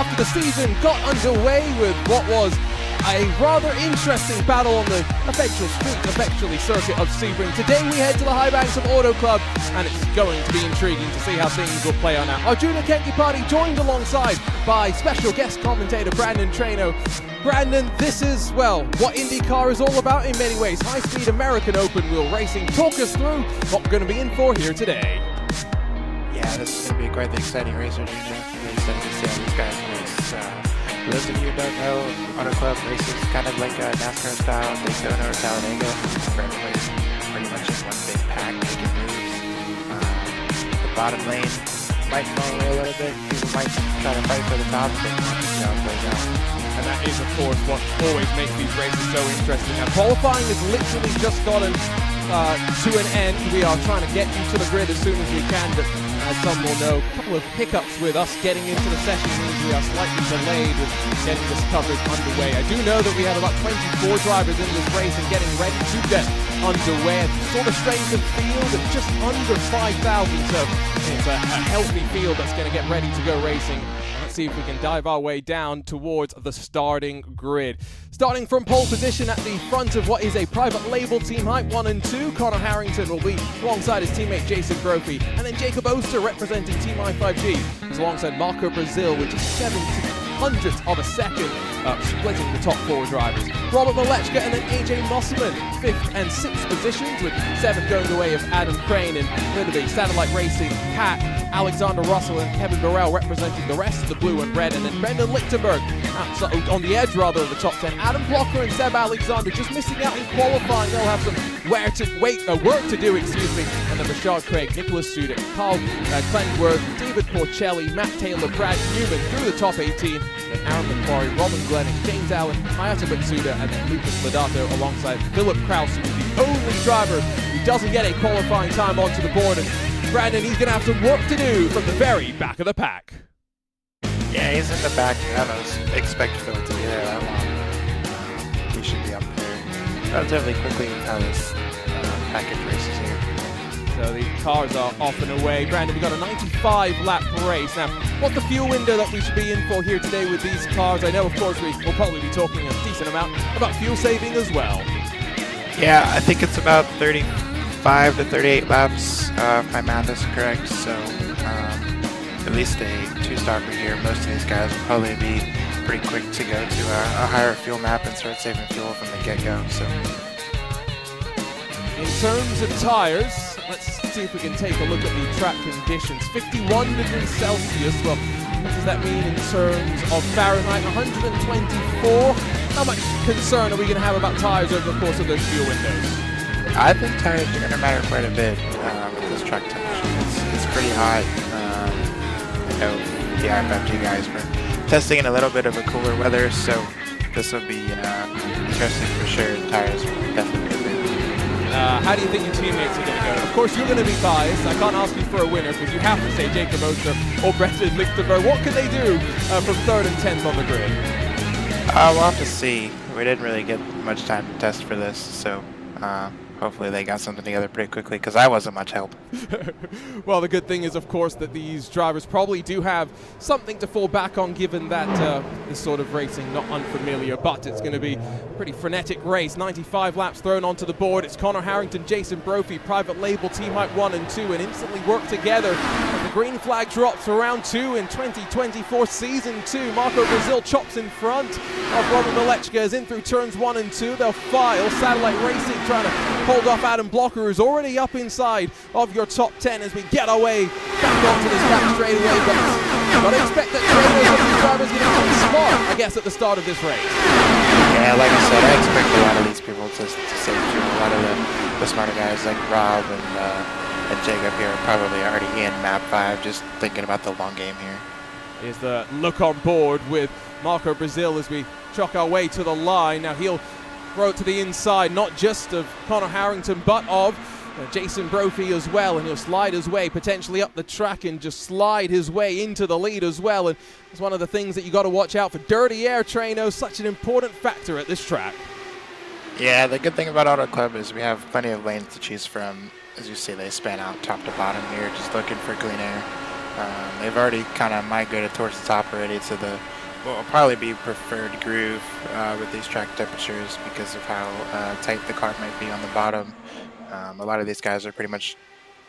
after the season got underway with what was a rather interesting battle on the effectually circuit of Sebring. Today we head to the high banks of Auto Club, and it's going to be intriguing to see how things will play on now. Arjuna Kenkipati joined alongside by special guest commentator Brandon Traino. Brandon, this is, well, what IndyCar is all about in many ways. High-speed American open-wheel racing. Talk us through what we're going to be in for here today. Yeah, this is going to be quite the exciting race, Arjuna. Really excited to see how these guys race. For those of you who don't know, Auto Club races kind of like a NASCAR style, Daytona or Talladega, where everybody's pretty much in one big pack making moves. The bottom lane might fall away a little bit. People might try to fight for the top, but you know, it plays out. And that is, of course, what always makes these races so interesting. Now, qualifying has literally just gotten to an end. We are trying to get you to the grid as soon as we can, but as some will know, a couple of hiccups with us getting into the session means we are slightly delayed with getting this coverage underway. I do know that we have about 24 drivers in this race and getting ready to get underway. Sort of strength of field of just under 5,000, so it's a healthy field that's going to get ready to go racing. Let's see if we can dive our way down towards the starting grid. Starting from pole position at the front of what is a private label team height 1 and 2, Connor Harrington will be alongside his teammate Jason Brophy, and then Jacob Oster representing Team i5G is alongside Marco Brazil with just 0.07 of a second, splitting the top 4 drivers. Robert Malechka and then AJ Mosselman, 5th and 6th positions, with 7th going the way of Adam Crane, and going to be Satellite Racing, Pat, Alexander Russell and Kevin Burrell representing the rest of the blue and red, and then Brendan Lichtenberg on the edge rather of the top 10. Adam Blocker and Seb Alexander just missing out in qualifying. They'll have some work to do, and then Rashad Craig, Nicholas Sudik, Carl Klendworth, David Porcelli, Matt Taylor, Brad Newman through the top 18, then Aaron McQuarrie, Robin Glennick, James Allen, Mayata Batsuda, and then Lucas Lodato alongside Philip Krause, who is the only driver who doesn't get a qualifying time onto the board. And Brandon, he's going to have some work to do from the very back of the pack. Yeah, he's in the back. I don't expect Phil to be there that long. He should be up there relatively quickly with how this package races here. So the cars are off and away. Brandon, we've got a 95-lap race. Now, what's the fuel window that we should be in for here today with these cars? I know, of course, we will probably be talking a decent amount about fuel saving as well. Yeah, I think it's about 35 to 38 laps, if my math is correct. So at least a 2-star per year. Most of these guys will probably be pretty quick to go to a higher fuel map and start saving fuel from the get-go. So, in terms of tires, let's see if we can take a look at the track conditions. 51 degrees Celsius. Well, what does that mean in terms of Fahrenheit? 124. How much concern are we going to have about tires over the course of those fuel windows? I think tires are going to matter quite a bit with this track temperature. It's pretty hot. I know the i5G guys were testing in a little bit of a cooler weather, so this will be interesting for sure. Tires will definitely be. How do you think your teammates are going to go? Of course, you're going to be biased. I can't ask you for a winner because you have to say Jacob Oster or Brendan Lichtenberg. What can they do from 3rd and 10th on the grid? We'll have to see. We didn't really get much time to test for this, so hopefully they got something together pretty quickly because I wasn't much help. Well, the good thing is, of course, that these drivers probably do have something to fall back on, given that this sort of racing not unfamiliar, but it's going to be a pretty frenetic race. 95 laps thrown onto the board. It's Connor Harrington, Jason Brophy, private label team height 1 and 2, and instantly work together. The green flag drops for round 2 in 2024 season 2. Marco Brazil chops in front of Robin Malechka as in through turns 1 and 2. They'll file. Satellite Racing trying to hold off Adam Blocker, who's already up inside of your top 10 as we get our way back onto this track straight away. But I expect that trainers of these drivers going to be smart, I guess, at the start of this race. Yeah, like I said, I expect a lot of these people to save fuel. A lot of the smarter guys like Rob and Jacob here are probably already in map 5, just thinking about the long game here. Here's the look on board with Marco Brazil as we truck our way to the line. Now he'll throw it to the inside, not just of Connor Harrington, but of Jason Brophy as well, and he'll slide his way potentially up the track and just slide his way into the lead as well. And it's one of the things that you got to watch out for. Dirty air, Traino, such an important factor at this track. Yeah, the good thing about Auto Club is we have plenty of lanes to choose from. As you see, they span out top to bottom here, just looking for clean air. They've already kind of migrated towards the top already to the will probably be preferred groove with these track temperatures because of how tight the car might be on the bottom. A lot of these guys are pretty much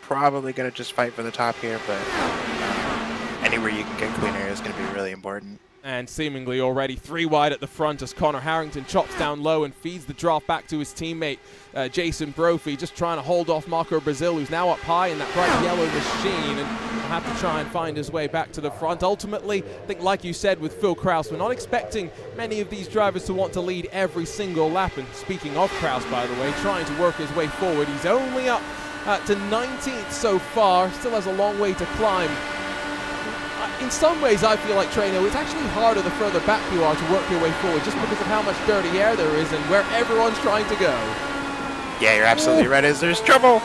probably going to just fight for the top here, but anywhere you can get cleaner is going to be really important. And seemingly already 3 wide at the front as Connor Harrington chops down low and feeds the draft back to his teammate Jason Brophy, just trying to hold off Marco Brazil, who's now up high in that bright yellow machine, and will have to try and find his way back to the front. Ultimately, I think like you said with Phil Kraus, we're not expecting many of these drivers to want to lead every single lap. And speaking of Kraus, by the way, trying to work his way forward, he's only up to 19th so far, still has a long way to climb. In some ways, I feel like, Trano, it's actually harder the further back you are to work your way forward, just because of how much dirty air there is and where everyone's trying to go. Yeah, you're absolutely right. There's trouble.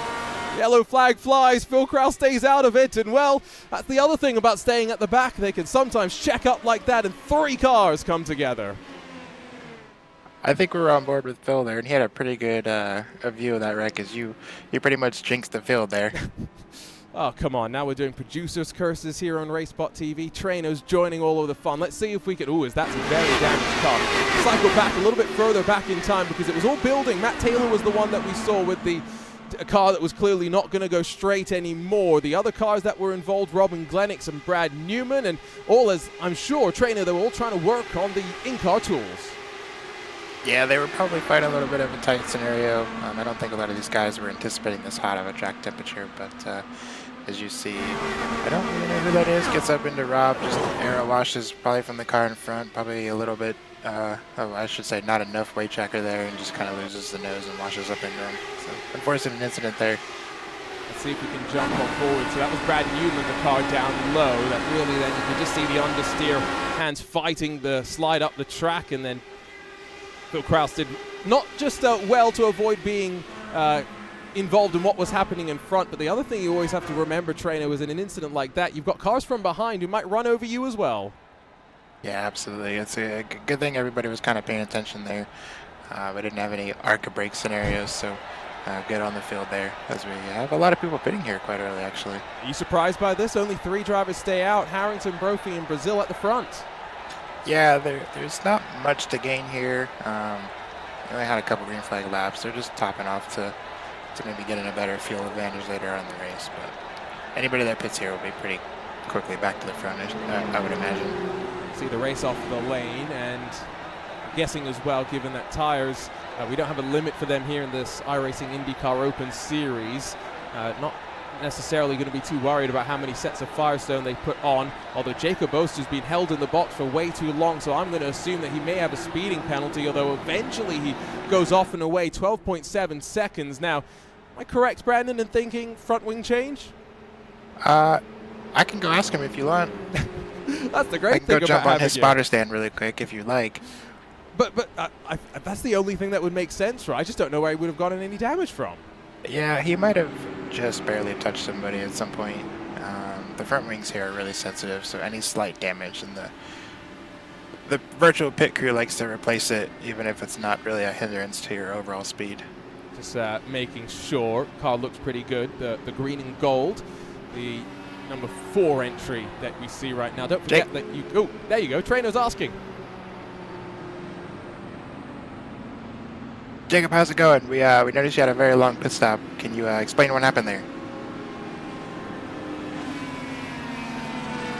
Yellow flag flies, Phil Kraus stays out of it, and well, that's the other thing about staying at the back. They can sometimes check up like that and 3 cars come together. I think we were on board with Phil there, and he had a pretty good a view of that wreck, as you pretty much jinxed the field there. Oh, come on. Now we're doing producers' curses here on RaceSpotTV. Trano's joining all of the fun. Let's see if we can... Ooh, that's a very damaged car. Cycle back a little bit further back in time because it was all building. Matt Taylor was the one that we saw with the car that was clearly not going to go straight anymore. The other cars that were involved, Robin Glennox and Brad Newman, and all, as I'm sure, Trano, they were all trying to work on the in-car tools. Yeah, they were probably fighting a little bit of a tight scenario. I don't think a lot of these guys were anticipating this hot of a track temperature, but as you see, I don't really know who that is. Gets up into Rob, just aero washes probably from the car in front, probably a little bit, I should say not enough weight tracker there, and just kind of loses the nose and washes up into him. So, unfortunate incident there. Let's see if we can jump on forward. So that was Brad Newman, the car down low. That really then you can just see the understeer hands fighting the slide up the track, and then Phil Kraus did not just well to avoid being involved in what was happening in front, but the other thing you always have to remember, Trano, is in an incident like that, you've got cars from behind who might run over you as well. Yeah, absolutely. It's a good thing everybody was kind of paying attention there. We didn't have any ARCA brake scenarios, so good on the field there, as we have a lot of people pitting here quite early, actually. Are you surprised by this? Only 3 drivers stay out, Harrington, Brophy, and Brazil at the front. Yeah, there's not much to gain here. They only had a couple green flag laps. They're just topping off to maybe getting a better fuel advantage later on in the race. But anybody that pits here will be pretty quickly back to the front, I would imagine. See the race off the lane, and guessing as well, given that tires, we don't have a limit for them here in this iRacing IndyCar Open Series. Not necessarily going to be too worried about how many sets of Firestone they put on, although Jacob Ost has been held in the box for way too long, so I'm going to assume that he may have a speeding penalty, although eventually he goes off and away. 12.7 seconds. Now, am I correct, Brandon, in thinking front wing change? I can go ask him if you want. That's the great thing about having I can go jump on his spotter stand really quick if you like. But that's the only thing that would make sense, right? I just don't know where he would have gotten any damage from. Yeah, he might have just barely touched somebody at some point. The front wings here are really sensitive, so any slight damage, and the virtual pit crew likes to replace it, even if it's not really a hindrance to your overall speed. Just making sure. Car looks pretty good. The green and gold, the number 4 entry that we see right now. Don't forget that you... Oh, there you go. Trano's asking. Jacob, how's it going? We noticed you had a very long pit stop. Can you explain what happened there?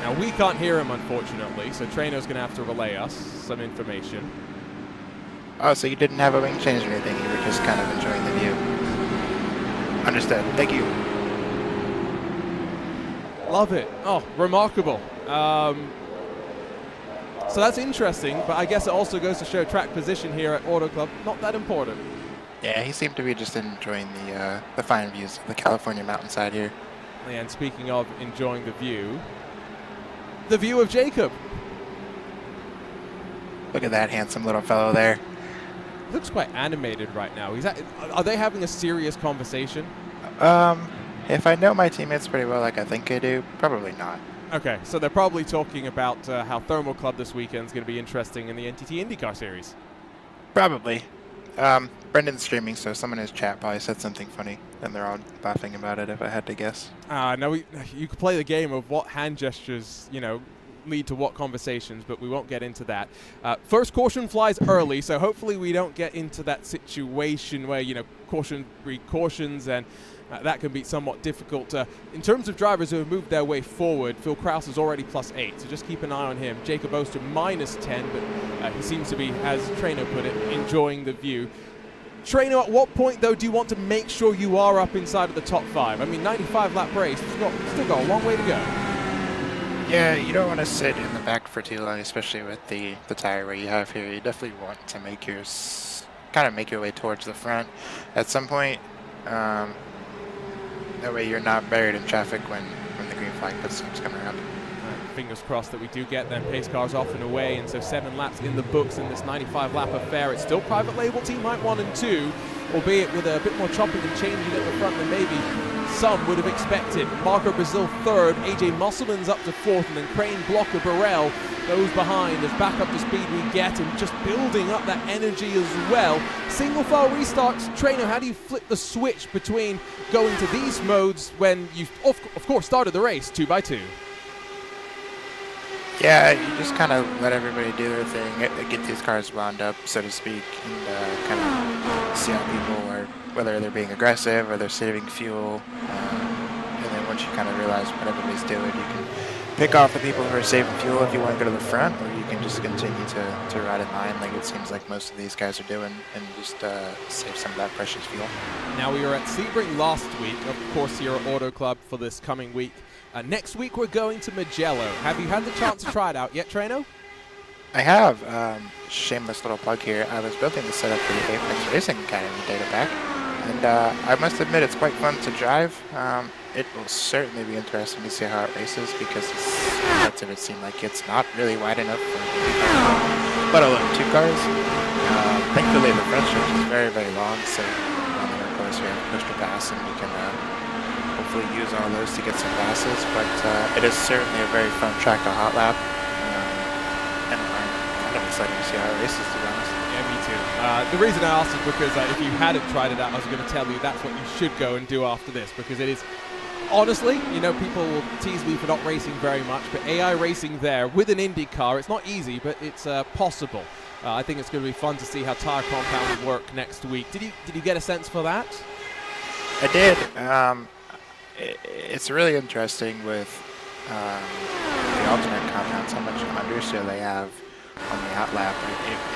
Now, we can't hear him, unfortunately, so Trano's going to have to relay us some information. Oh, so you didn't have a wing change or anything. You were just kind of enjoying the view. Understood. Thank you. Love it. Oh, remarkable. So that's interesting, but I guess it also goes to show track position here at Auto Club, not that important. Yeah, he seemed to be just enjoying the fine views of the California mountainside here. And speaking of enjoying the view of Jacob. Look at that handsome little fellow there. Looks quite animated right now. Are they having a serious conversation? If I know my teammates pretty well, like I think I do, probably not. Okay, so they're probably talking about how Thermal Club this weekend is going to be interesting in the NTT IndyCar Series. Probably. Brendan's streaming, so someone in his chat probably said something funny, and they're all laughing about it, if I had to guess. Now you could play the game of what hand gestures, lead to what conversations, but we won't get into that. First caution flies early, so hopefully we don't get into that situation where, you know, cautions and that can be somewhat difficult. In terms of drivers who have moved their way forward, Phil Krause is already +8, so just keep an eye on him. Jacob Oster -10, but he seems to be, as Traino put it, enjoying the view. Traino, at what point, though, do you want to make sure you are up inside of the top 5? I mean, 95-lap race, still got a long way to go. Yeah, you don't want to sit in the back for too long, especially with the tire wear you have here. You definitely want to make your way towards the front at some point. That way you're not buried in traffic when the green flag starts coming around. Fingers crossed that we do get them pace cars off and away, and so 7 laps in the books in this 95-lap affair. It's still private label team Hype 1 and 2, albeit with a bit more chopping and changing at the front than maybe some would have expected. Marco Brazil 3rd, AJ Musselman's up to 4th, and then Crane, Blocker, Burrell those behind as back up to speed we get, and just building up that energy as well. Single file restarts. Traino, how do you flip the switch between going to these modes when you of course started the race 2x2? Yeah, you just kind of let everybody do their thing, get these cars wound up, so to speak, and kind of see how people are, whether they're being aggressive or they're saving fuel. And then once you kind of realize what everybody's doing, you can pick off the people who are saving fuel if you want to go to the front, or you can just continue to ride in line like it seems like most of these guys are doing, and just save some of that precious fuel. Now, we were at Sebring last week, of course, here at Auto Club for this coming week. Next week, we're going to Mugello. Have you had the chance to try it out yet, Traino? I have. Shameless little plug here. I was building the setup for the Apex Racing Academy data pack, and I must admit it's quite fun to drive. It will certainly be interesting to see how it races, because parts of it seem like it's not really wide enough for but alone 2 cars. Thankfully, the front stretch is very, very long, so of course we have push to pass, and we can hopefully use all those to get some passes. But it is certainly a very fun track to hot lap, and I'm kind of excited to see how it races, to be honest. Yeah, me too. The reason I asked is because if you hadn't tried it out, I was going to tell you that's what you should go and do after this, because it is, honestly, you know, people will tease me for not racing very much, but AI racing there with an IndyCar, it's not easy, but it's possible. I think it's going to be fun to see how tire compound will work next week. Did you get a sense for that? I did. It's really interesting with the alternate compounds, how much understeer they have on the hot lap.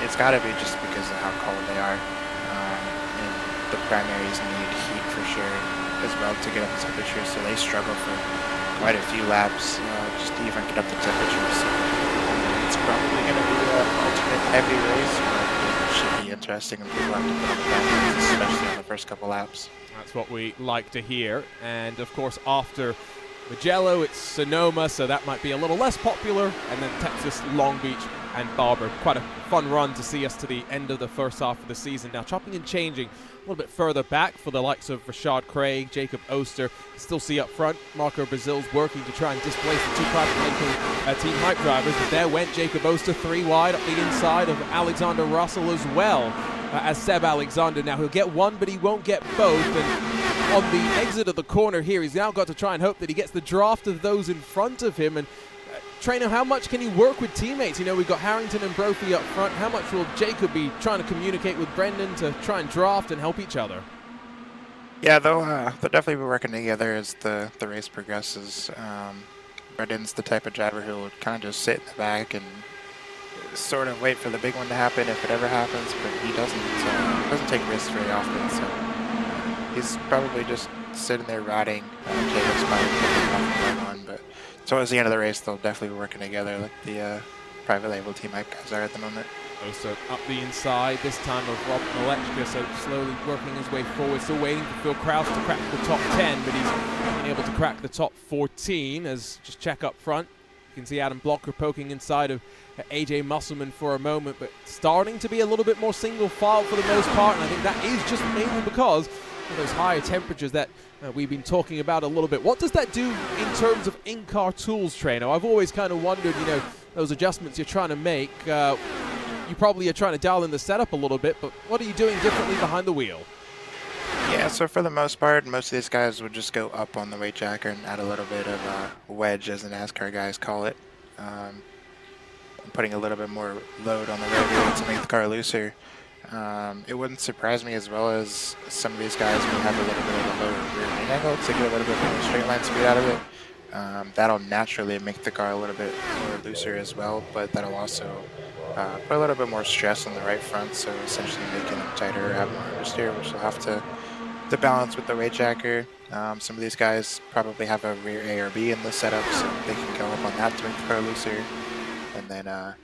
It's got to be just because of how cold they are. And the primaries need heat for sure as well to get up to temperature, so they struggle for quite a few laps just to even get up to temperature. So it's probably going to be an alternate heavy race, but it should be interesting and people have to put on the back, especially on the first couple laps. That's what we like to hear. And of course, after Mugello, it's Sonoma, so that might be a little less popular. And then Texas, Long Beach, and Barber. Quite a fun run to see us to the end of the first half of the season. Now, chopping and changing a little bit further back for the likes of Rashad Craig, Jacob Oster. Still see up front, Marco Brazil's working to try and displace the 2 private label team hype drivers. But there went Jacob Oster 3 wide up the inside of Alexander Russell as well. As Seb Alexander. Now he'll get 1, but he won't get both. And on the exit of the corner here, he's now got to try and hope that he gets the draft of those in front of him. And Traino, how much can he work with teammates? You know, we've got Harrington and Brophy up front. How much will Jacob be trying to communicate with Brendan to try and draft and help each other? Yeah, they'll definitely be working together as the race progresses. Brendan's the type of driver who will kind of just sit in the back and sort of wait for the big one to happen if it ever happens, but he doesn't take risks very often, so he's probably just sitting there riding. Jacob's probably picking off one, but towards the end of the race they'll definitely be working together like the private label team guys are at the moment. So up the inside, this time of Rob Malechka, so slowly working his way forward, still waiting for Phil Krause to crack the top 10, but he's been able to crack the top 14 as just check up front. You can see Adam Blocker poking inside of AJ Musselman for a moment, but starting to be a little bit more single file for the most part, and I think that is just mainly because of those higher temperatures that we've been talking about a little bit. What does that do in terms of in-car tools, Traino? I've always kind of wondered, you know, those adjustments you're trying to make, you probably are trying to dial in the setup a little bit, but what are you doing differently behind the wheel? Yeah, so for the most part, most of these guys would just go up on the weight jacker and add a little bit of wedge, as the NASCAR guys call it. putting a little bit more load on the radiator to make the car looser. It wouldn't surprise me, as well as some of these guys may have a little bit of a lower rear wing angle to get a little bit more straight line speed out of it. That'll naturally make the car a little bit more looser as well, but that'll also put a little bit more stress on the right front, so essentially making them tighter or have more understeer, which will have to balance with the weight jacker. Some of these guys probably have a rear ARB in the setup, so they can go up on that to make the car looser. And then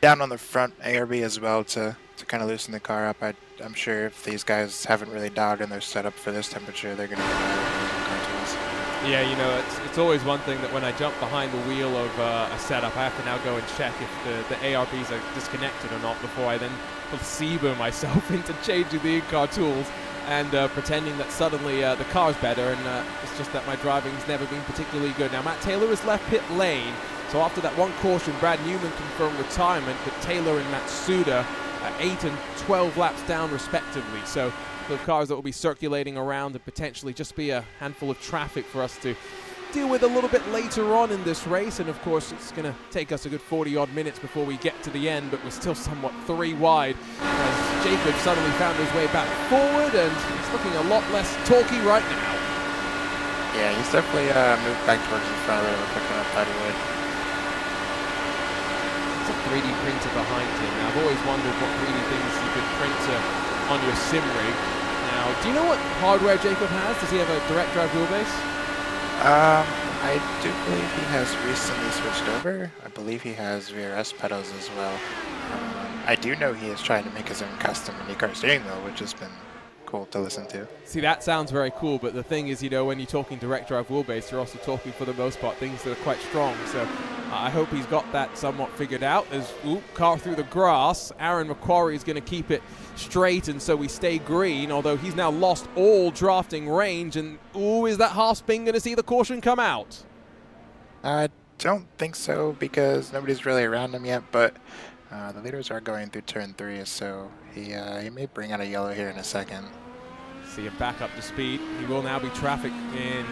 down on the front ARB as well to kind of loosen the car up. I'm sure if these guys haven't really dialed in their setup for this temperature, they're going to be car tools. Yeah, you know, it's always one thing that when I jump behind the wheel of a setup, I have to now go and check if the ARBs are disconnected or not before I then placebo myself into changing the in-car tools and pretending that suddenly the car's better, and it's just that my driving's never been particularly good. Now, Matt Taylor has left pit lane, so after that one caution, Brad Newman confirmed retirement, but Taylor and Matsuda 8 and 12 laps down respectively. So the cars that will be circulating around and potentially just be a handful of traffic for us to deal with a little bit later on in this race. And of course, it's going to take us a good 40-odd minutes before we get to the end, but we're still somewhat 3 wide as Jacob suddenly found his way back forward, and he's looking a lot less talky right now. Yeah, he's definitely moved back towards the front a little bit quicker than I thought he would. It's a 3D printer behind him. Now, I've always wondered what 3D things you could print on your sim rig. Now, do you know what hardware Jacob has? Does he have a direct drive wheelbase? I do believe he has recently switched over. I believe he has VRS pedals as well. I do know he is trying to make his own custom IndyCar steering wheel, which has been cool to listen to. See, that sounds very cool, but the thing is, you know, when you're talking direct drive wheelbase, you're also talking, for the most part, things that are quite strong. So I hope he's got that somewhat figured out. As car through the grass, Aaron Macquarie is going to keep it straight, and so we stay green, although he's now lost all drafting range. And is that half spin going to see the caution come out? I don't think so, because nobody's really around him yet, but the leaders are going through turn 3, so he may bring out a yellow here in a second. See him back up to speed. He will now be trafficked in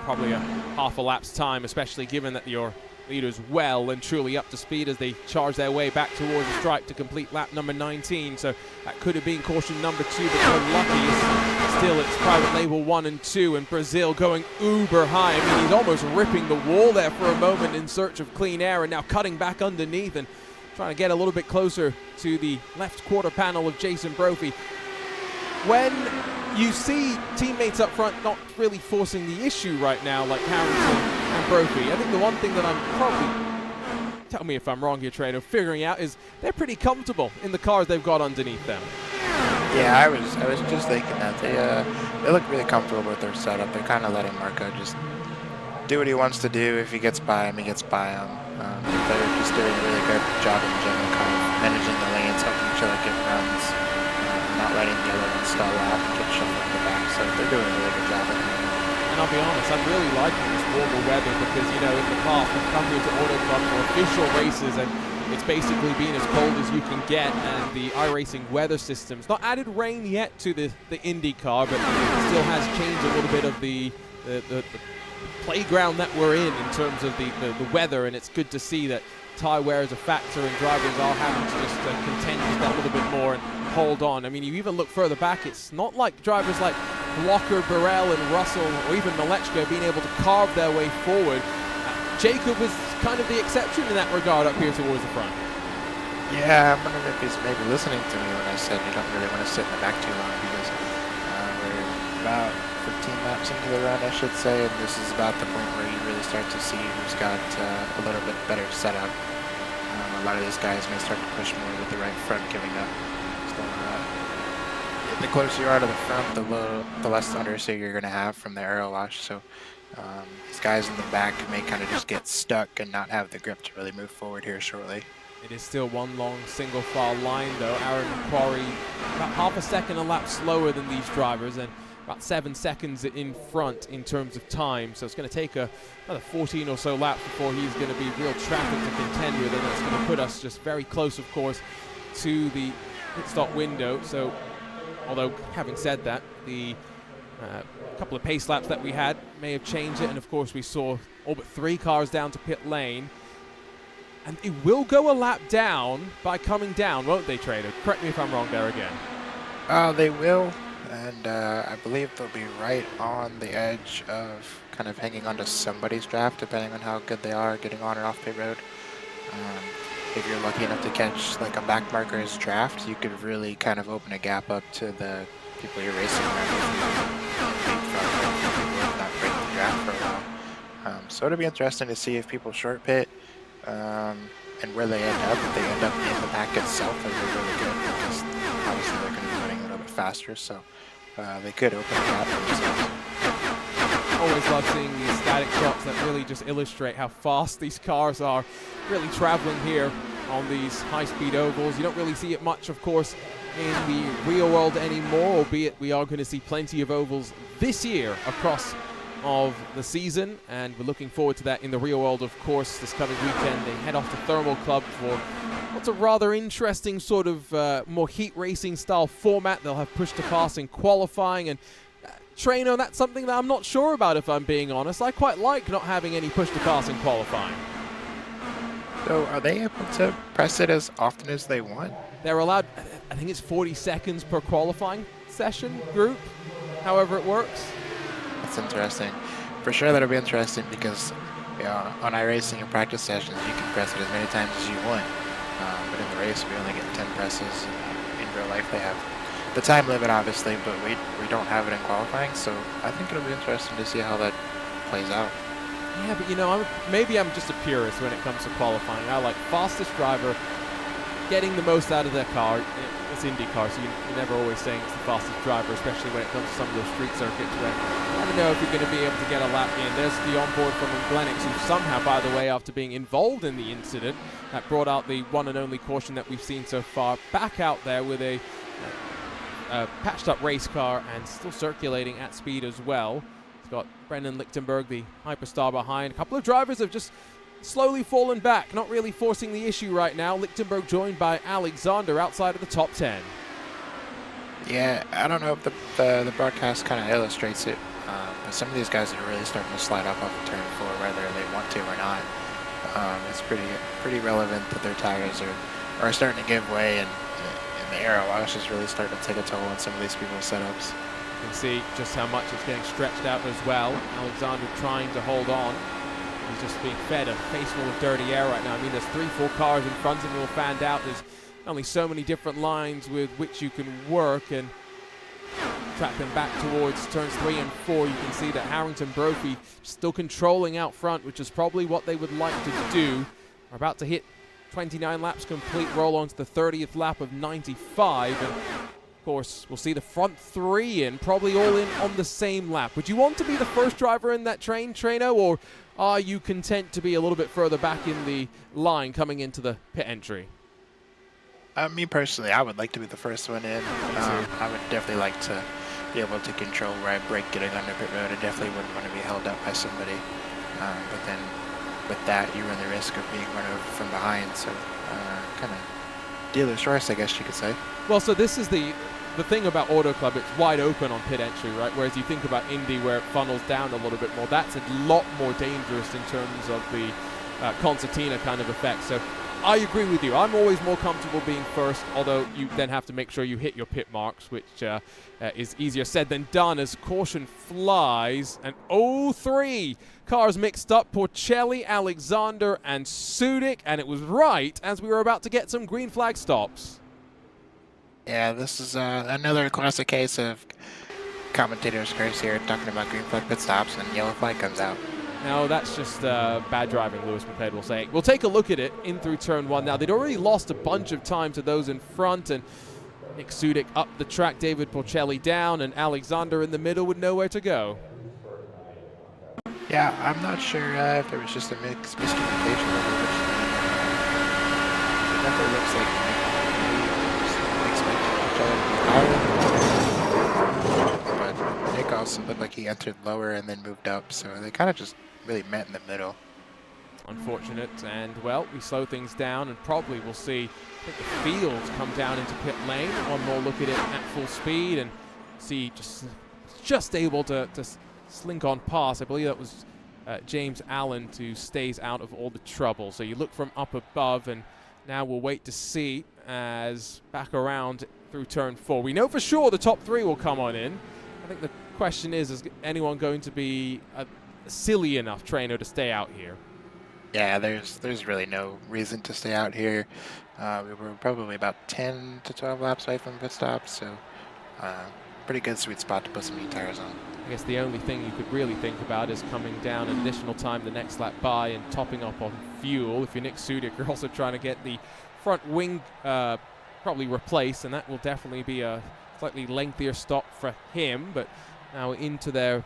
probably a half a lap's time, especially given that your leader's well and truly up to speed as they charge their way back towards the stripe to complete lap number 19. So that could have been caution number 2, but so lucky. Still, it's private label 1 and 2, and Brazil going uber high. I mean, he's almost ripping the wall there for a moment in search of clean air, and now cutting back underneath and trying to get a little bit closer to the left quarter panel of Jason Brophy. When you see teammates up front not really forcing the issue right now, like Harrington and Brophy, I think the one thing that I'm probably, tell me if I'm wrong here, Trano, figuring out is they're pretty comfortable in the cars they've got underneath them. Yeah, I was just thinking that they look really comfortable with their setup. They're kind of letting Marco just do what he wants to do. If he gets by him, he gets by him. They're just doing a really good job in general, kind of managing the lanes, helping each other get runs, not letting the other one stall out and get shuffled in the back. So they're doing a really good job of it. And I'll be honest, I'm really liking this warmer weather because, you know, in the past we've come here to Auto Club for official races, and it's basically been as cold as you can get, and the iRacing weather system's not added rain yet to the IndyCar, but it still has changed a little bit of the playground that we're in terms of the weather, and it's good to see that tyre wear is a factor and drivers are having to just contend with that a little bit more and hold on. I mean, you even look further back, it's not like drivers like Blocker, Burrell, and Russell, or even Malechka being able to carve their way forward. Jacob was kind of the exception in that regard up here towards the front. Yeah, I'm wondering if he's maybe listening to me when I said you don't really want to sit in the back too long, because we're about 15 laps into the run, I should say, and this is about the point where you really start to see who's got a little bit better setup. A lot of these guys may start to push more with the right front giving up. So, the closer you are to the front, the less understeer you're going to have from the aero wash. So these guys in the back may kind of just get stuck and not have the grip to really move forward here shortly. It is still one long single file line though. Aaron Macquarie about half a second a lap slower than these drivers, and about 7 seconds in front in terms of time. So it's going to take another 14 or so laps before he's going to be real traffic to contend with, and that's going to put us just very close, of course, to the pit stop window. So although having said that, the couple of pace laps that we had may have changed it, and of course we saw all but 3 cars down to pit lane. And it will go a lap down by coming down, won't they, Trader? Correct me if I'm wrong there again. They will, and I believe they'll be right on the edge of kind of hanging onto somebody's draft, depending on how good they are getting on and off pit road. If you're lucky enough to catch like a back marker's draft, you could really kind of open a gap up to the people you're racing around with, not breaking the draft for a while. So it'll be interesting to see if people short pit and where they end up. If they end up in the pack itself, and they're really good because obviously they're going to be running a little bit faster, so they could open a gap for themselves. Always love seeing these static shots that really just illustrate how fast these cars are really traveling here on these high-speed ovals. You don't really see it much, of course, in the real world anymore, albeit we are going to see plenty of ovals this year across of the season, and we're looking forward to that in the real world, of course. This coming weekend they head off to Thermal Club for what's a rather interesting sort of more heat racing style format. They'll have push to pass in qualifying, and Trainer, that's something that I'm not sure about, if I'm being honest. I quite like not having any push to pass in qualifying. So are they able to press it as often as they want? They're allowed, I think it's 40 seconds per qualifying session group, however it works. That's interesting. For sure that'll be interesting because on iRacing in practice sessions you can press it as many times as you want. But in the race we only get 10 presses. In real life they have the time limit, obviously, but we don't have it in qualifying, so I think it'll be interesting to see how that plays out. Yeah, but you know, maybe I'm just a purist when it comes to qualifying. I like fastest driver getting the most out of their car. It's IndyCar, so you're never always saying it's the fastest driver, especially when it comes to some of those street circuits where I don't know if you're going to be able to get a lap in. There's the onboard from Glenix, who somehow, by the way, after being involved in the incident, that brought out the one and only caution that we've seen so far, back out there with a patched up race car and still circulating at speed as well. It's got Brendan Lichtenberg, the hyperstar, behind. A couple of drivers have just slowly fallen back, not really forcing the issue right now. Lichtenberg joined by Alexander outside of the top 10. Yeah, I don't know if the broadcast kind of illustrates it, but some of these guys are really starting to slide up off the turn 4 whether they want to or not. It's pretty relevant that their tires are starting to give way, and the aero wash is really starting to take a toll on some of these people's setups. You can see just how much it's getting stretched out as well. Alexander trying to hold on. He's just being fed a face full of dirty air right now. I mean, there's 3-4 cars in front of him. We'll find out there's only so many different lines with which you can work and track them back towards turns 3 and 4. You can see that Harrington Brophy still controlling out front, which is probably what they would like to do. We're about to hit 29 laps complete, roll on to the 30th lap of 95, and of course we'll see the front 3 in, probably all in on the same lap. Would you want to be the first driver in that train, Trainer, or are you content to be a little bit further back in the line coming into the pit entry? Me personally, I would like to be the first one in. I would definitely like to be able to control where I brake getting under pit road. I definitely wouldn't want to be held up by somebody, but then with that, you run the risk of being run over from behind, so kind of dealer's choice, I guess you could say. Well, so this is the thing about Auto Club, it's wide open on pit entry, right? Whereas you think about Indy where it funnels down a little bit more, that's a lot more dangerous in terms of the concertina kind of effect. So I agree with you. I'm always more comfortable being first, although you then have to make sure you hit your pit marks, which is easier said than done as caution flies. And 3 cars mixed up, Porcelli, Alexander, and Sudik, and it was right as we were about to get some green flag stops. Yeah, this is another classic case of commentator's curse here, talking about green flag pit stops and yellow flag comes out. No, that's just bad driving, Lewis McLeod will say. We'll take a look at it in through turn 1 now. They'd already lost a bunch of time to those in front, and Nick Sudik up the track, David Porcelli down, and Alexander in the middle with nowhere to go. Yeah, I'm not sure if there was just a miscommunication. It definitely looks like Nick expected but Nick also looked like he entered lower and then moved up, so they kind of just really met in the middle. Unfortunate, and well, we slow things down, and probably we'll see, I think, the fields come down into pit lane. One more look at it at full speed, and see just able to slink on past. I believe that was James Allen stays out of all the trouble. So you look from up above, and now we'll wait to see as back around through turn 4. We know for sure the top 3 will come on in. I think the question is anyone going to be a silly enough trainer to stay out here? Yeah, there's really no reason to stay out here. We were probably about 10 to 12 laps away from pit stop, so pretty good sweet spot to put some new tires on. I guess the only thing you could really think about is coming down an additional time the next lap by and topping up on fuel. If you're Nick Sudik, you're also trying to get the front wing probably replaced, and that will definitely be a slightly lengthier stop for him. But now into their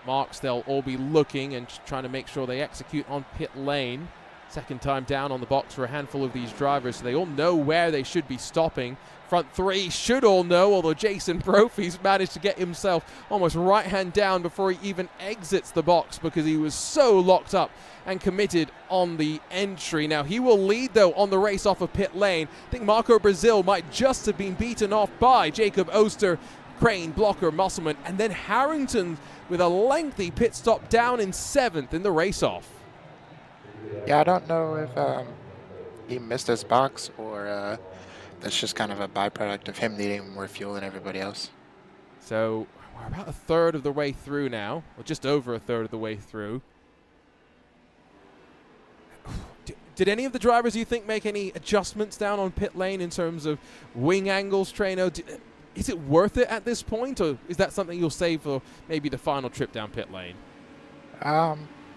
marks, they'll all be looking and trying to make sure they execute on pit lane. Second time down on the box for a handful of these drivers, so they all know where they should be stopping. Front 3 should all know, although Jason Brophy's managed to get himself almost right hand down before he even exits the box because he was so locked up and committed on the entry. Now he will lead though on the race off of pit lane. I think Marco Brazil might just have been beaten off by Jacob Oster, Crane, Blocker, Musselman, and then Harrington with a lengthy pit stop down in 7th in the race off. Yeah, I don't know if he missed his box or that's just kind of a byproduct of him needing more fuel than everybody else. So we're about a third of the way through now, or just over a third of the way through. Did any of the drivers, you think, make any adjustments down on pit lane in terms of wing angles, Traino? Is it worth it at this point, or is that something you'll save for maybe the final trip down pit lane?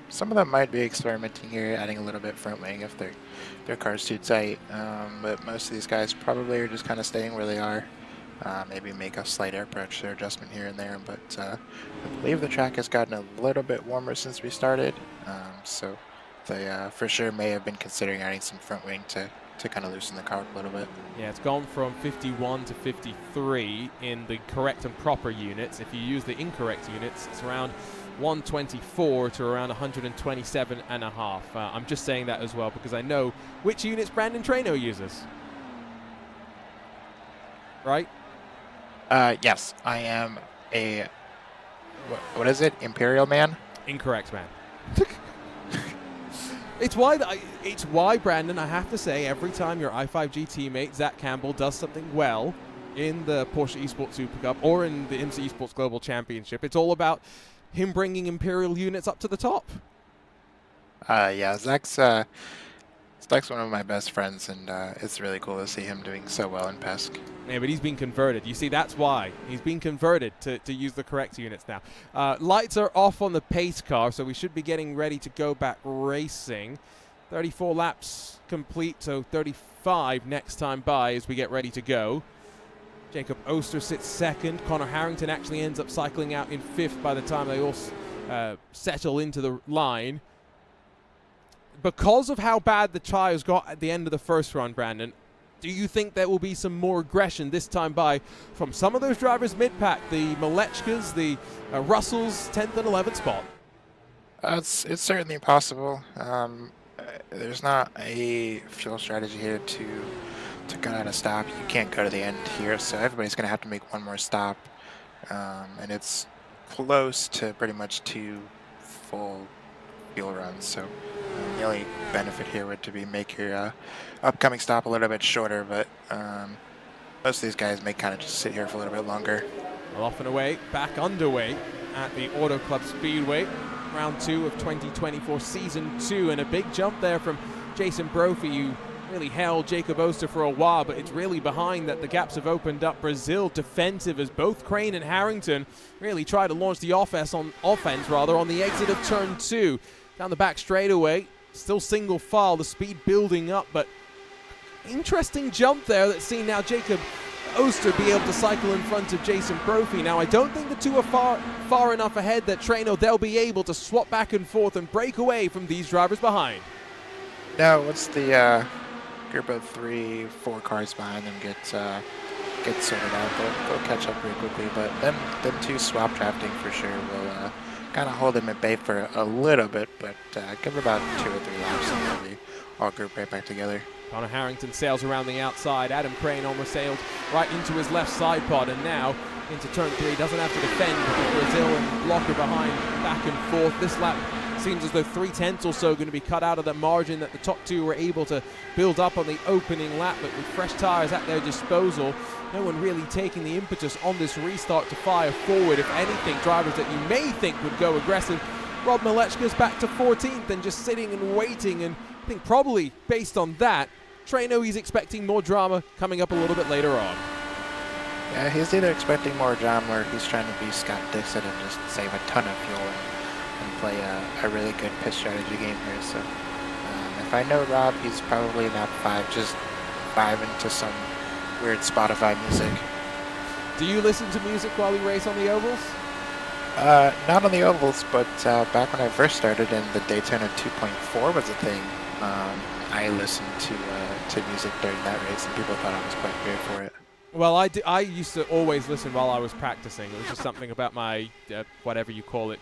Some of them might be experimenting here, adding a little bit front wing if their car's too tight. But most of these guys probably are just kind of staying where they are. Maybe make a slight air pressure adjustment here and there. But I believe the track has gotten a little bit warmer since we started. So they for sure may have been considering adding some front wing to kind of loosen the car up a little bit. Yeah, it's gone from 51 to 53 in the correct and proper units. If you use the incorrect units, it's around 124 to around 127 and a half. I'm just saying that as well because I know which units Brandon Traino uses. Right? Yes, I am a, what is it? Imperial man? Incorrect, man. It's why, Brandon, I have to say, every time your i5G teammate, Zach Campbell, does something well in the Porsche Esports Super Cup or in the IMSA Esports Global Championship, it's all about him bringing Imperial units up to the top. Yeah, Zach's one of my best friends, and it's really cool to see him doing so well in PESC. Yeah, but he's been converted. You see, that's why. He's been converted to use the correct units now. Lights are off on the pace car, so we should be getting ready to go back racing. 34 laps complete, so 35 next time by as we get ready to go. Jacob Oster sits second. Connor Harrington actually ends up cycling out in 5th by the time they all settle into the line. Because of how bad the tires got at the end of the first run, Brandon, do you think there will be some more aggression this time by from some of those drivers mid-pack, the Malechkas, the Russells, 10th and 11th spot? It's certainly possible. There's not a fuel strategy here to cut out a stop. You can't go to the end here, so everybody's going to have to make one more stop. And it's close to pretty much 2 full fuel runs, so the only benefit here would to be make your upcoming stop a little bit shorter, but most of these guys may kind of just sit here for a little bit longer. Well, off and away, back underway at the Auto Club Speedway, round 2 of 2024 season 2, and a big jump there from Jason Brophy, who really held Jacob Oster for a while, but it's really behind that the gaps have opened up. Brazil defensive as both Crane and Harrington really try to launch the offense on the exit of turn 2. Down the back straightaway, still single file, the speed building up, but interesting jump there that's seen now Jacob Oster be able to cycle in front of Jason Brophy. Now, I don't think the two are far enough ahead that Traino, they'll be able to swap back and forth and break away from these drivers behind. No, once the group of 3-4 cars behind them gets sorted out, they'll catch up pretty quickly, but them two swap drafting for sure will kind of hold them at bay for a little bit, but give it about 2 or 3 laps and they'll be all grouped right back together. Connor Harrington sails around the outside. Adam Crane almost sailed right into his left side pod, and now into turn 3. Doesn't have to defend with Brazil and Blocker behind, back and forth. This lap seems as though 3/10 or so going to be cut out of the margin that the top two were able to build up on the opening lap, but with fresh tires at their disposal, no one really taking the impetus on this restart to fire forward. If anything, drivers that you may think would go aggressive, Rob Malechka's back to 14th and just sitting and waiting, and I think probably based on that, Traino, he's expecting more drama coming up a little bit later on. Yeah, he's either expecting more drama or he's trying to be Scott Dixon and just save a ton of fuel and play a really good pit strategy game here. So if I know Rob, he's probably lap 5, just vibing to some weird Spotify music. Do you listen to music while you race on the ovals? Not on the ovals, but back when I first started and the Daytona 2.4 was a thing, I listened to music during that race and people thought I was quite weird for it. Well, I used to always listen while I was practicing. It was just something about my, whatever you call it,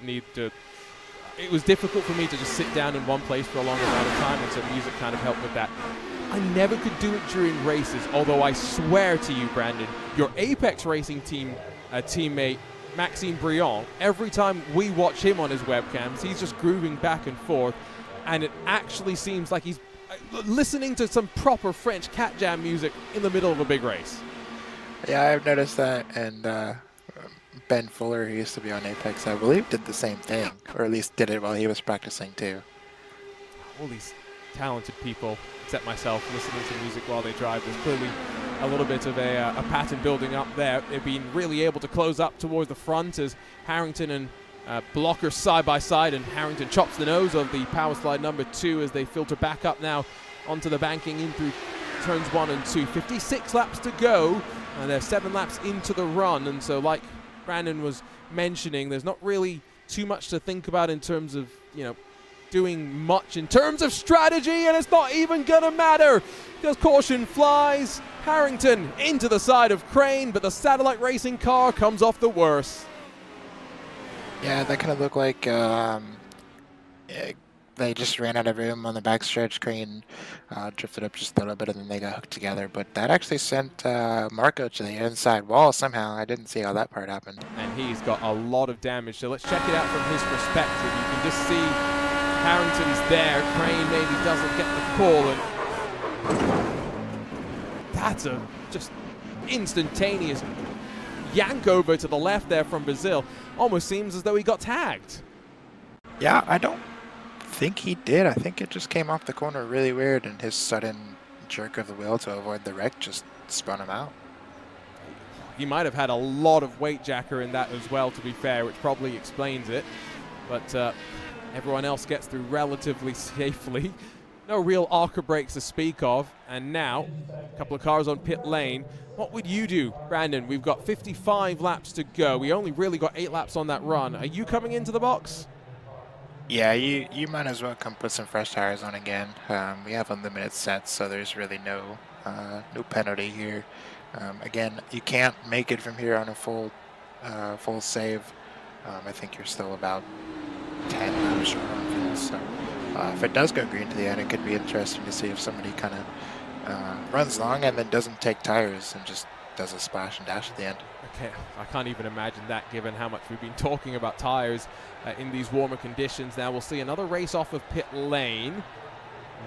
it was difficult for me to just sit down in one place for a long amount of time, and so music kind of helped with that. I never could do it during races, although I swear to you, Brandon, your Apex Racing team teammate, Maxime Briand, every time we watch him on his webcams, he's just grooving back and forth, and it actually seems like he's listening to some proper French cat jam music in the middle of a big race. Yeah, I've noticed that, and Ben Fuller, who used to be on Apex, I believe, did the same thing, or at least did it while he was practicing too. All these talented people, except myself, listening to music while they drive. There's clearly a little bit of a pattern building up there. They've been really able to close up towards the front as Harrington and Blocker side by side, and Harrington chops the nose of the power slide number 2 as they filter back up now onto the banking in through turns 1 and 2. 56 laps to go, and they're 7 laps into the run, and so like Brandon was mentioning, there's not really too much to think about in terms of, doing much in terms of strategy, and it's not even gonna matter because caution flies. Harrington into the side of Crane, but the satellite racing car comes off the worst. Yeah, that kind of looked like they just ran out of room on the backstretch. Crane drifted up just a little bit and then they got hooked together, but that actually sent Marco to the inside wall somehow. I didn't see how that part happened. And he's got a lot of damage, so let's check it out from his perspective. You can just see Harrington's there, Crane maybe doesn't get the call, and that's a just instantaneous yank over to the left there from Brazil. Almost seems as though he got tagged. Yeah, I don't think he did. I think it just came off the corner really weird, and his sudden jerk of the wheel to avoid the wreck just spun him out. He might have had a lot of weight jacker in that as well, to be fair, which probably explains it. But everyone else gets through relatively safely. No real arca brakes to speak of. And now, a couple of cars on pit lane. What would you do, Brandon? We've got 55 laps to go. We only really got 8 laps on that run. Are you coming into the box? Yeah, you might as well come put some fresh tires on again. We have unlimited sets, so there's really no penalty here. Again, you can't make it from here on a full save. I think you're still about 10 laps short on fuel, so if it does go green to the end, it could be interesting to see if somebody kind of runs long and then doesn't take tires and just does a splash and dash at the end. Okay, I can't even imagine that given how much we've been talking about tires in these warmer conditions. Now we'll see another race off of pit lane.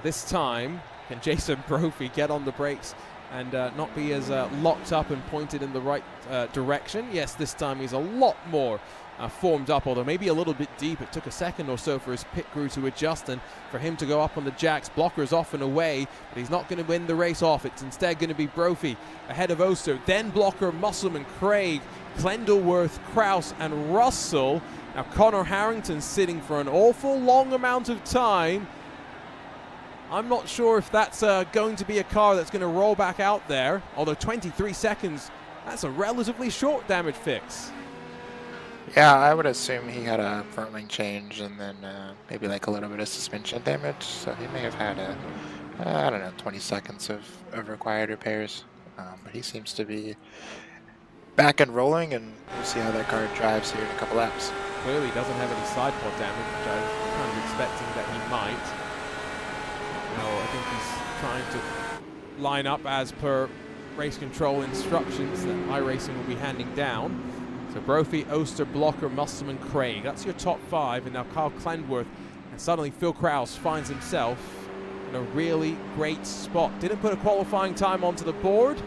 This time, can Jason Brophy get on the brakes and not be as locked up and pointed in the right direction? Yes, this time he's a lot more formed up, although maybe a little bit deep. It took a second or so for his pit crew to adjust and for him to go up on the jacks. Blocker's off and away, but he's not going to win the race off. It's instead going to be Brophy ahead of Oster, then Blocker, Musselman, Craig, Glendleworth, Kraus, and Russell. Now Connor Harrington sitting for an awful long amount of time. I'm not sure if that's going to be a car that's going to roll back out there, although 23 seconds, that's a relatively short damage fix. Yeah, I would assume he had a front wing change and then maybe like a little bit of suspension damage, so he may have had I don't know, 20 seconds of required repairs. But he seems to be back and rolling, and we'll see how that car drives here in a couple laps. Clearly doesn't have any side pod damage, which I was kind of expecting that he might. No, I think he's trying to line up as per race control instructions that iRacing will be handing down. So Brophy, Oster, Blocker, Musselman, Craig. That's your top 5, and now Kyle Clandworth And suddenly Phil Krause finds himself in a really great spot. Didn't put a qualifying time onto the board,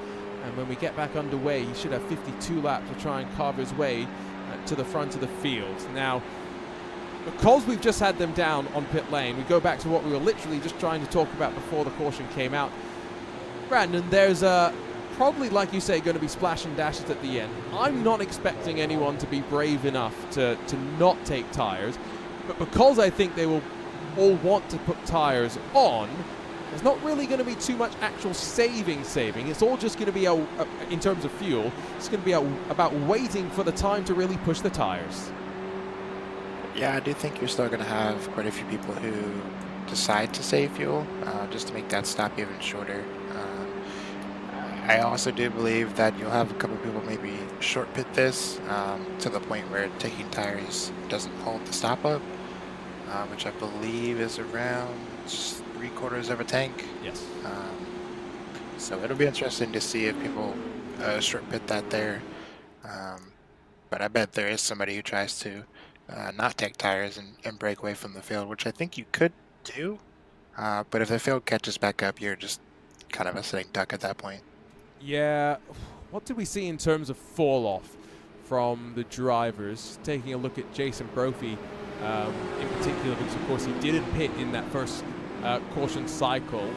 and when we get back underway, he should have 52 laps to try and carve his way to the front of the field. Now, because we've just had them down on pit lane, we go back to what we were literally just trying to talk about before the caution came out. Brandon, there's probably, like you say, going to be splash and dashes at the end. I'm not expecting anyone to be brave enough to not take tires, but because I think they will all want to put tires on, there's not really going to be too much actual saving. It's all just going to be, in terms of fuel, it's going to be about waiting for the time to really push the tires. Yeah, I do think you're still going to have quite a few people who decide to save fuel just to make that stop even shorter. I also do believe that you'll have a couple people maybe short pit this to the point where taking tires doesn't hold the stop up, which I believe is around 3/4 of a tank. Yes. So it'll be interesting to see if people short pit that there. But I bet there is somebody who tries to not take tires and break away from the field, which I think you could do. But if the field catches back up, you're just kind of a sitting duck at that point. Yeah. What did we see in terms of fall off from the drivers? Taking a look at Jason Brophy in particular, because of course he didn't pit in that first caution cycle.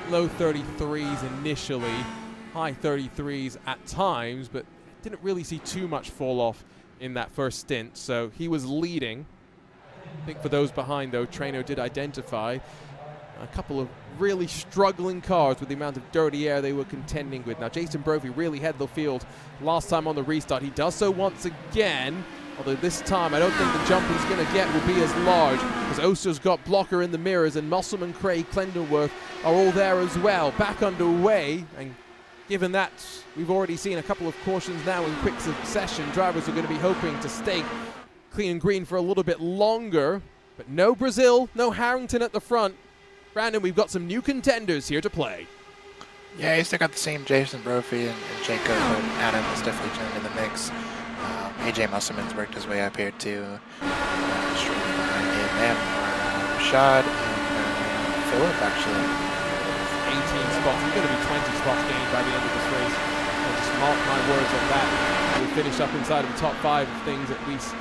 Low 33s initially, high 33s at times, but didn't really see too much fall off in that first stint, so he was leading. I think for those behind, though, Traino did identify a couple of really struggling cars with the amount of dirty air they were contending with. Now, Jason Brophy really had the field last time on the restart. He does so once again, although this time I don't think the jump he's going to get will be as large, because Oster's got Blocker in the mirrors, and Musselman, Craig, Clendenworth are all there as well. Back underway, and given that we've already seen a couple of cautions now in quick succession, drivers are going to be hoping to stay clean and green for a little bit longer. But no Brazil, no Harrington at the front. Brandon, we've got some new contenders here to play. Yeah, you still got the same Jason Brophy and Jacob, but Adam has definitely joined in the mix. AJ Musselman's worked his way up here too. Straight behind him, Rashad and Philip, actually. 18 spots. It's going to be 20 spots gained by the end of this race. I'll just mark my words on that. We'll finish up inside of the top 5 of things at least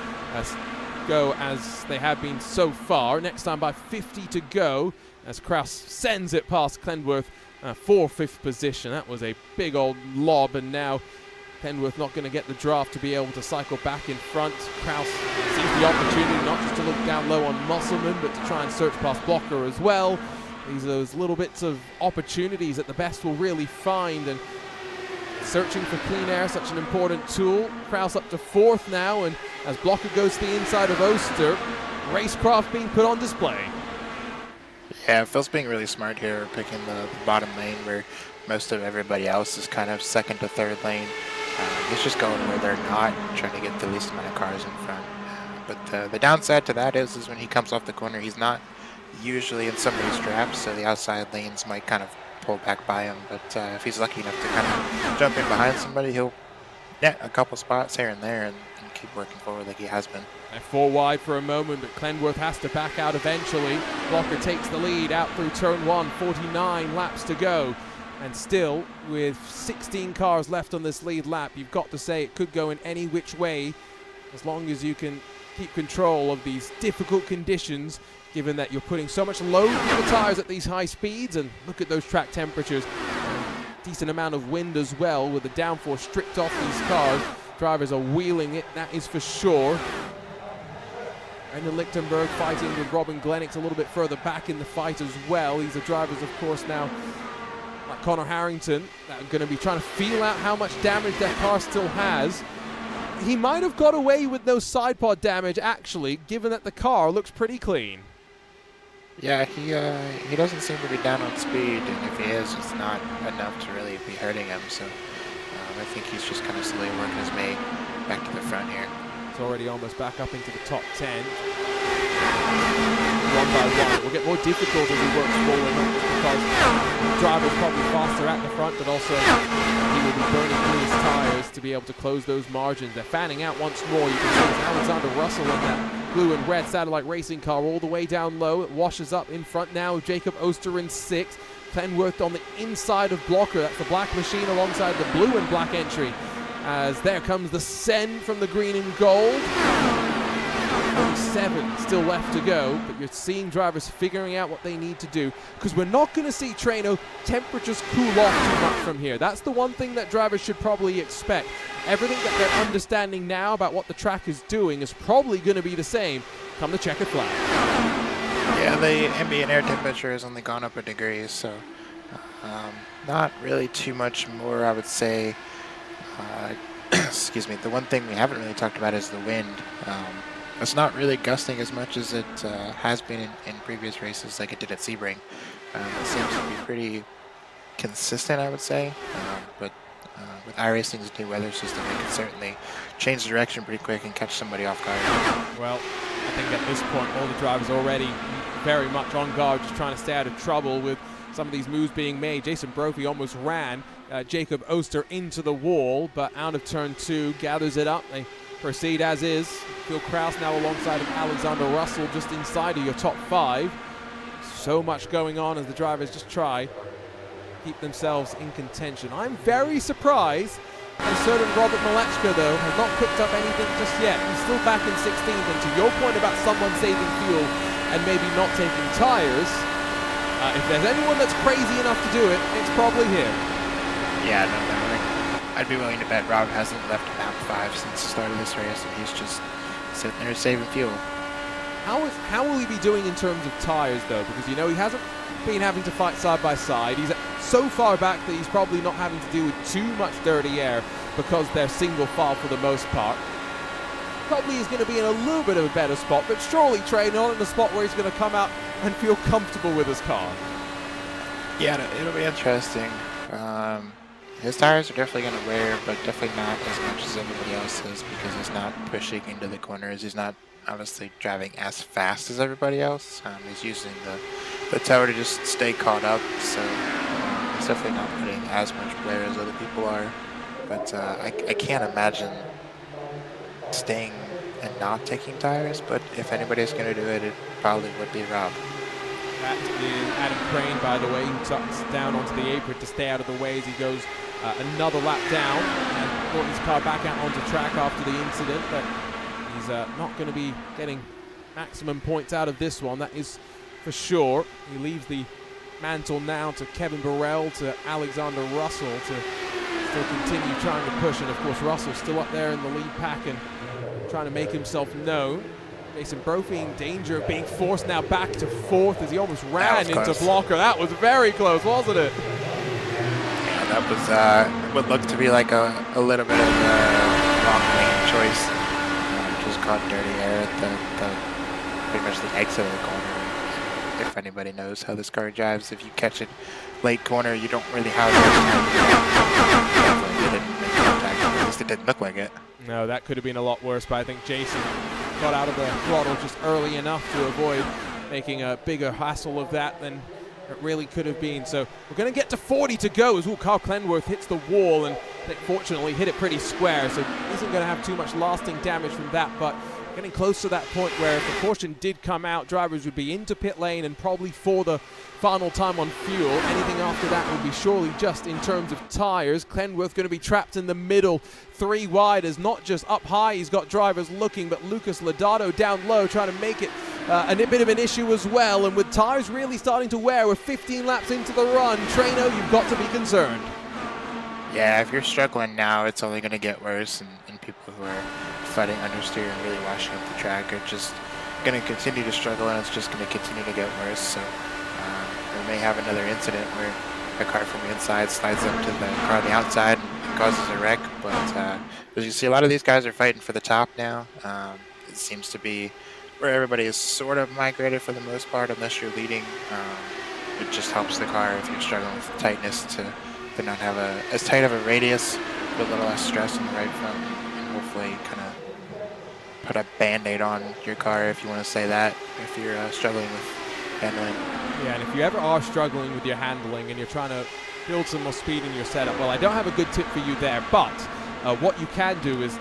go as they have been so far. Next time by 50 to go, as Krause sends it past Clendenworth for 5th position. That was a big old lob, and now Clendenworth not going to get the draft to be able to cycle back in front. Krause sees the opportunity not just to look down low on Musselman, but to try and search past Blocker as well. These are those little bits of opportunities that the best will really find, and searching for clean air, such an important tool. Krause up to 4th now, and as Blocker goes to the inside of Oster, Racecraft being put on display. Yeah, Phil's being really smart here, picking the bottom lane where most of everybody else is kind of 2nd to 3rd lane. He's just going where they're not, trying to get the least amount of cars in front. But the downside to that is when he comes off the corner, he's not usually in somebody's draft, so the outside lanes might kind of pull back by him. But if he's lucky enough to kind of jump in behind somebody, he'll net a couple spots here and there and keep working forward like he has been. And 4 wide for a moment, but Clendenworth has to back out eventually. Blocker takes the lead out through turn 1, 49 laps to go. And still, with 16 cars left on this lead lap, you've got to say it could go in any which way, as long as you can keep control of these difficult conditions, given that you're putting so much load through the tires at these high speeds. And look at those track temperatures. Decent amount of wind as well, with the downforce stripped off these cars. Drivers are wheeling it, that is for sure. Brendan Lichtenberg fighting with Robin Glennox a little bit further back in the fight as well. These are drivers, of course, now like Connor Harrington, that are going to be trying to feel out how much damage their car still has. He might have got away with no side pod damage, actually, given that the car looks pretty clean. Yeah, he doesn't seem to be down on speed, and if he is, it's not enough to really be hurting him. So I think he's just kind of slowly working his way back to the front here. It's already almost back up into the top 10. One by one, it will get more difficult as he works forward, not just because the driver's probably faster at the front, but also he will be burning through his tires to to be able to close those margins. They're fanning out once more. You can see it's Alexander Russell in that blue and red satellite racing car all the way down low. It washes up in front now with Jacob Oster in 6th. Clenworth on the inside of Blocker. That's the black machine alongside the blue and black entry. As there comes the send from the green and gold. Only 7 still left to go, but you're seeing drivers figuring out what they need to do, because we're not going to see Treno temperatures cool off too much from here. That's the one thing that drivers should probably expect. Everything that they're understanding now about what the track is doing is probably going to be the same come the checkered flag. Yeah, the ambient air temperature has only gone up a degree, so not really too much more, I would say. Excuse me. The one thing we haven't really talked about is the wind. It's not really gusting as much as it has been in previous races, like it did at Sebring. It seems to be pretty consistent, I would say. But with iRacing's new weather system, it can certainly change direction pretty quick and catch somebody off guard. Well, I think at this point, all the drivers already very much on guard, just trying to stay out of trouble with some of these moves being made. Jason Brophy almost ran Jacob Oster into the wall, but out of turn 2, gathers it up. They proceed as is. Phil Kraus now alongside of Alexander Russell, just inside of your top 5. So much going on as the drivers just try to keep themselves in contention. I'm very surprised that certain Robert Malechka, though, has not picked up anything just yet. He's still back in 16th, and to your point about someone saving fuel and maybe not taking tires, if there's anyone that's crazy enough to do it, it's probably him. Yeah, no, I'd be willing to bet Rob hasn't left lap 5 since the start of this race, and he's just sitting there saving fuel. How will he be doing in terms of tires, though? Because, you know, he hasn't been having to fight side by side. He's so far back that he's probably not having to deal with too much dirty air because they're single file for the most part. Probably is going to be in a little bit of a better spot, but surely Trey not in a spot where he's going to come out and feel comfortable with his car. Yeah, it'll be interesting. His tires are definitely going to wear, but definitely not as much as everybody else's, because he's not pushing into the corners. He's not obviously driving as fast as everybody else. He's using the tower to just stay caught up, so he's definitely not putting as much wear as other people are. But I can't imagine staying and not taking tires, but if anybody's going to do it, it probably would be Rob. That is Adam Crane, by the way, who tucks down onto the apron to stay out of the way as he goes another lap down and brought his car back out onto track after the incident, but he's not going to be getting maximum points out of this one, that is for sure. He leaves the mantle now to Kevin Burrell, to Alexander Russell to still continue trying to push, and of course Russell still up there in the lead pack and trying to make himself known. Jason Brophy in danger of being forced now back to 4th as he almost ran into close. Blocker. That was very close, wasn't it? Yeah, that was would look to be like a little bit of a wrong lane choice. Just caught dirty air at the pretty much the exit of the corner. If anybody knows how this car drives, if you catch it late corner, you don't really have it didn't make contact. At least it didn't look like it. No, that could have been a lot worse, but I think Jason got out of the throttle just early enough to avoid making a bigger hassle of that than it really could have been. So we're going to get to 40 to go as Carl Clenworth hits the wall, and I think fortunately hit it pretty square, so isn't going to have too much lasting damage from that, but getting close to that point where if the caution did come out, drivers would be into pit lane and probably for the final time on fuel. Anything after that would be surely just in terms of tires. Clenworth going to be trapped in the middle, 3 wide, as not just up high he's got drivers looking, but Lucas Lodato down low trying to make it a bit of an issue as well. And with tires really starting to wear, we're 15 laps into the run, Treno, you've got to be concerned. Yeah, if you're struggling now, it's only going to get worse, and people who are fighting understeer and really washing up the track are just going to continue to struggle, and it's just going to continue to get worse. So we may have another incident where a car from the inside slides up to the car on the outside and causes a wreck. But as you see, a lot of these guys are fighting for the top now. It seems to be where everybody is sort of migrated for the most part, unless you're leading. It just helps the car if you're struggling with tightness to not have as tight of a radius, put a little less stress on the right front, and hopefully kind of put a band-aid on your car, if you want to say that, if you're struggling with handling. Yeah, and if you ever are struggling with your handling and you're trying to build some more speed in your setup, well, I don't have a good tip for you there, but what you can do is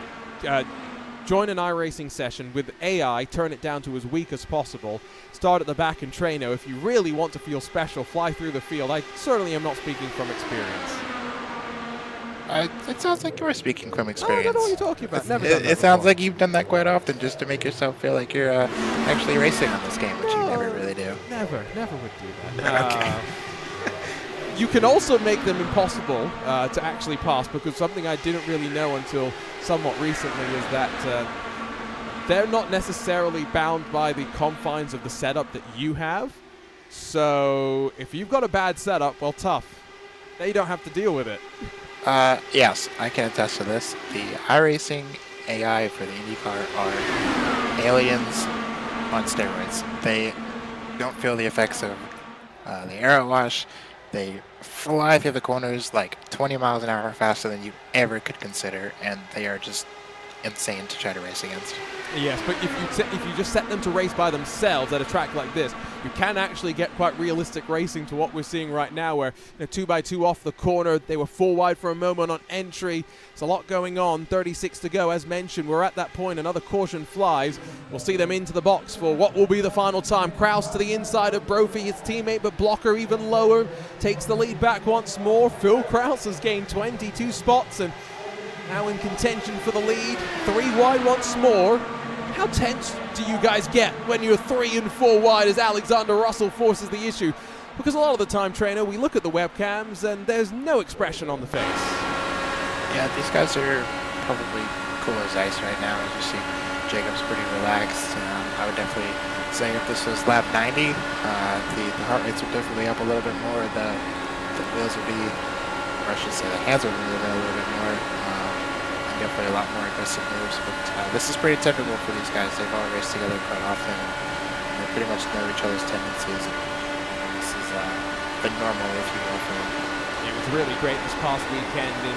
join an iRacing session with AI, turn it down to as weak as possible, start at the back and train. Now, if you really want to feel special, fly through the field. I certainly am not speaking from experience. It sounds like you're speaking from Oh, I experience. don't know what you're talking about. Never done that It sounds before. like you've done that quite often just to make yourself feel like you're actually racing on this game, which you never really do. Never would do that. Okay. You can also make them impossible to actually pass, because something I didn't really know until somewhat recently is that they're not necessarily bound by the confines of the setup that you have. So if you've got a bad setup, well, tough. They don't have to deal with it. Yes, I can attest to this. The iRacing AI for the IndyCar are aliens on steroids. They don't feel the effects of the aero wash. They fly through the corners like 20 miles an hour faster than you ever could consider, and they are just insane to try to race against. Yes, but if you just set them to race by themselves at a track like this, you can actually get quite realistic racing to what we're seeing right now, where 2x2 off the corner, they were 4 wide for a moment on entry. There's a lot going on, 36 to go. As mentioned, we're at that point, another caution flies. We'll see them into the box for what will be the final time. Kraus to the inside of Brophy, his teammate, but Blocker even lower, takes the lead back once more. Phil Kraus has gained 22 spots and now in contention for the lead. 3 wide once more. How tense do you guys get when you're 3 and 4 wide as Alexander Russell forces the issue? Because a lot of the time, Trainer, we look at the webcams and there's no expression on the face. Yeah, these guys are probably cool as ice right now. As you see, Jacob's pretty relaxed. I would definitely say if this was lap 90, the heart rates would definitely up a little bit more. The wheels would be, or I should say the hands would be moving a little bit more. Definitely a lot more aggressive moves, but this is pretty typical for these guys. They've all raced together quite often, and they pretty much know each other's tendencies. And this is the normal, if you will, for them. It was really great this past weekend in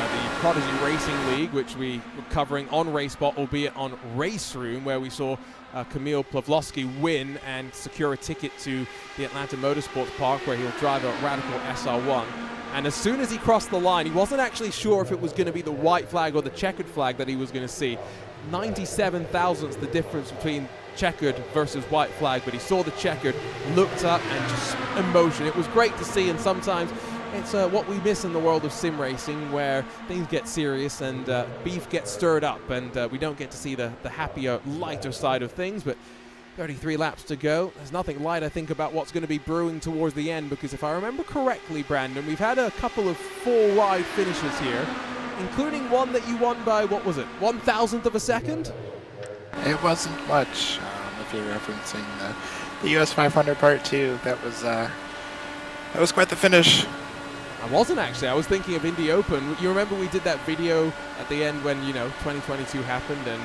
the Prodigy Racing League, which we were covering on RaceSpot, albeit on Race Room, where we saw Kamil Pawlowski win and secure a ticket to the Atlanta Motorsports Park, where he'll drive a Radical SR1. And as soon as he crossed the line, he wasn't actually sure if it was going to be the white flag or the checkered flag that he was going to see. 97 thousandths the difference between checkered versus white flag, but he saw the checkered, looked up, and just emotion. It was great to see, and sometimes it's what we miss in the world of sim racing, where things get serious and beef gets stirred up, and we don't get to see the happier, lighter side of things. But 33 laps to go. There's nothing light, I think, about what's going to be brewing towards the end, because if I remember correctly, Brandon, we've had a couple of 4 wide finishes here, including one that you won by, what was it, 1,000th of a second? It wasn't much. If you're referencing the US 500 Part 2, that was quite the finish. I wasn't actually. I was thinking of Indy Open. You remember we did that video at the end when, 2022 happened and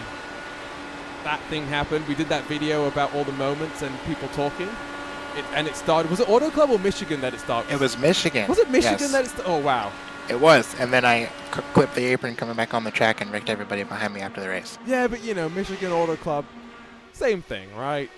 that thing happened. We did that video about all the moments and people talking. It started, was it Auto Club or Michigan that it started? It was Michigan. Was it Michigan yes. that it started? Oh, wow. It was, and then I clipped the apron coming back on the track and wrecked everybody behind me after the race. Yeah, but Michigan Auto Club, same thing, right?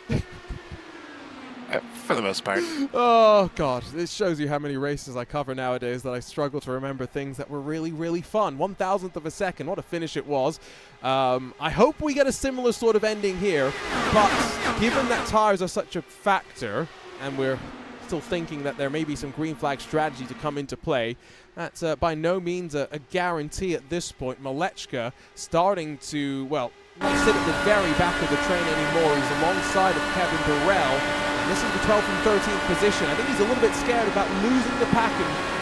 For the most part. Oh, God. This shows you how many races I cover nowadays that I struggle to remember things that were really, really fun. 1,000th of a second. What a finish it was. I hope we get a similar sort of ending here. But given that tires are such a factor, and we're still thinking that there may be some green flag strategy to come into play, that's by no means a guarantee at this point. Malechka starting to, well, not sit at the very back of the train anymore. He's alongside of Kevin Burrell. This is the 12th and 13th position. I think he's a little bit scared about losing the pack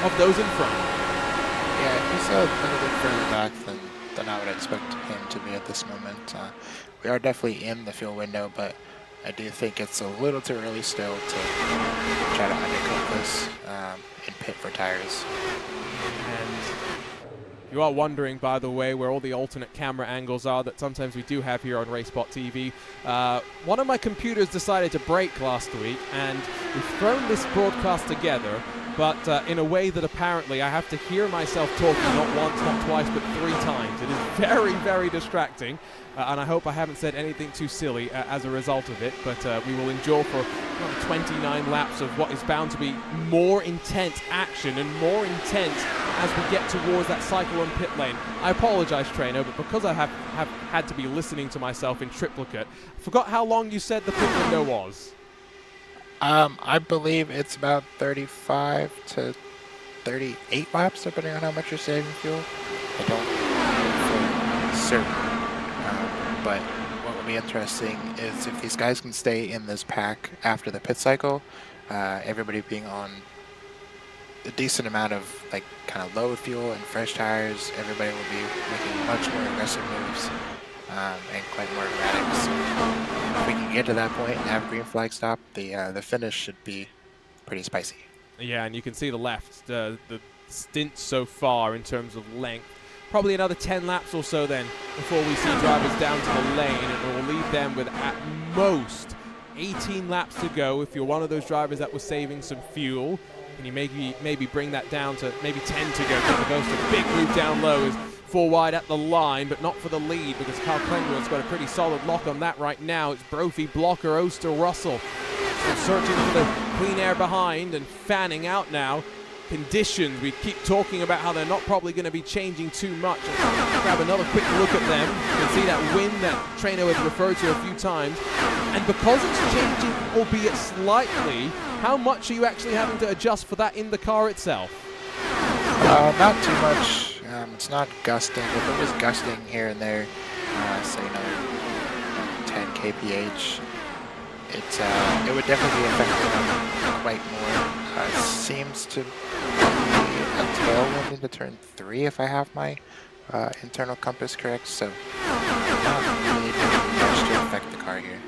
of those in front. Yeah, he's a little bit further back than I would expect him to be at this moment. We are definitely in the fuel window, but I do think it's a little too early still to try to undercut this and pit for tires. And you are wondering, by the way, where all the alternate camera angles are that sometimes we do have here on RaceSpotTV. One of my computers decided to break last week, and we've thrown this broadcast together, but in a way that apparently I have to hear myself talking not once, not twice, but 3 times. It is very, very distracting, and I hope I haven't said anything too silly as a result of it, but we will endure for 29 laps of what is bound to be more intense action and more intense as we get towards that cycle on pit lane. I apologize, Trainer, but because I have had to be listening to myself in triplicate, I forgot how long you said the pit window was. I believe it's about 35 to 38 laps, depending on how much you're saving fuel. I don't know for certain, but what will be interesting is if these guys can stay in this pack after the pit cycle, everybody being on a decent amount of like kind of low fuel and fresh tires, everybody will be making much more aggressive moves and quite more erratic. So if we can get to that point and have green flag stop, the finish should be pretty spicy. Yeah, and you can see the left, the stint so far in terms of length. Probably another 10 laps or so then before we see drivers down to the lane, and it will leave them with at most 18 laps to go. If you're one of those drivers that was saving some fuel, can you maybe bring that down to maybe 10 to go? Because the Ghost, a big move down low, is 4 wide at the line, but not for the lead because Carl Clenworth's got a pretty solid lock on that right now. It's Brophy, Blocker, Oster, Russell. So searching for the clean air behind and fanning out now. Conditions, we keep talking about how they're not probably going to be changing too much. Grab another quick look at them. You can see that wind that Trainer has referred to a few times. And because it's changing, albeit slightly, how much are you actually having to adjust for that in the car itself? Not too much. It's not gusting. If it was gusting here and there, say another 10 kph, it would definitely be affecting them quite more. It seems to be a tailwind into turn 3 if I have my internal compass correct, so not really doing much to affect the car here.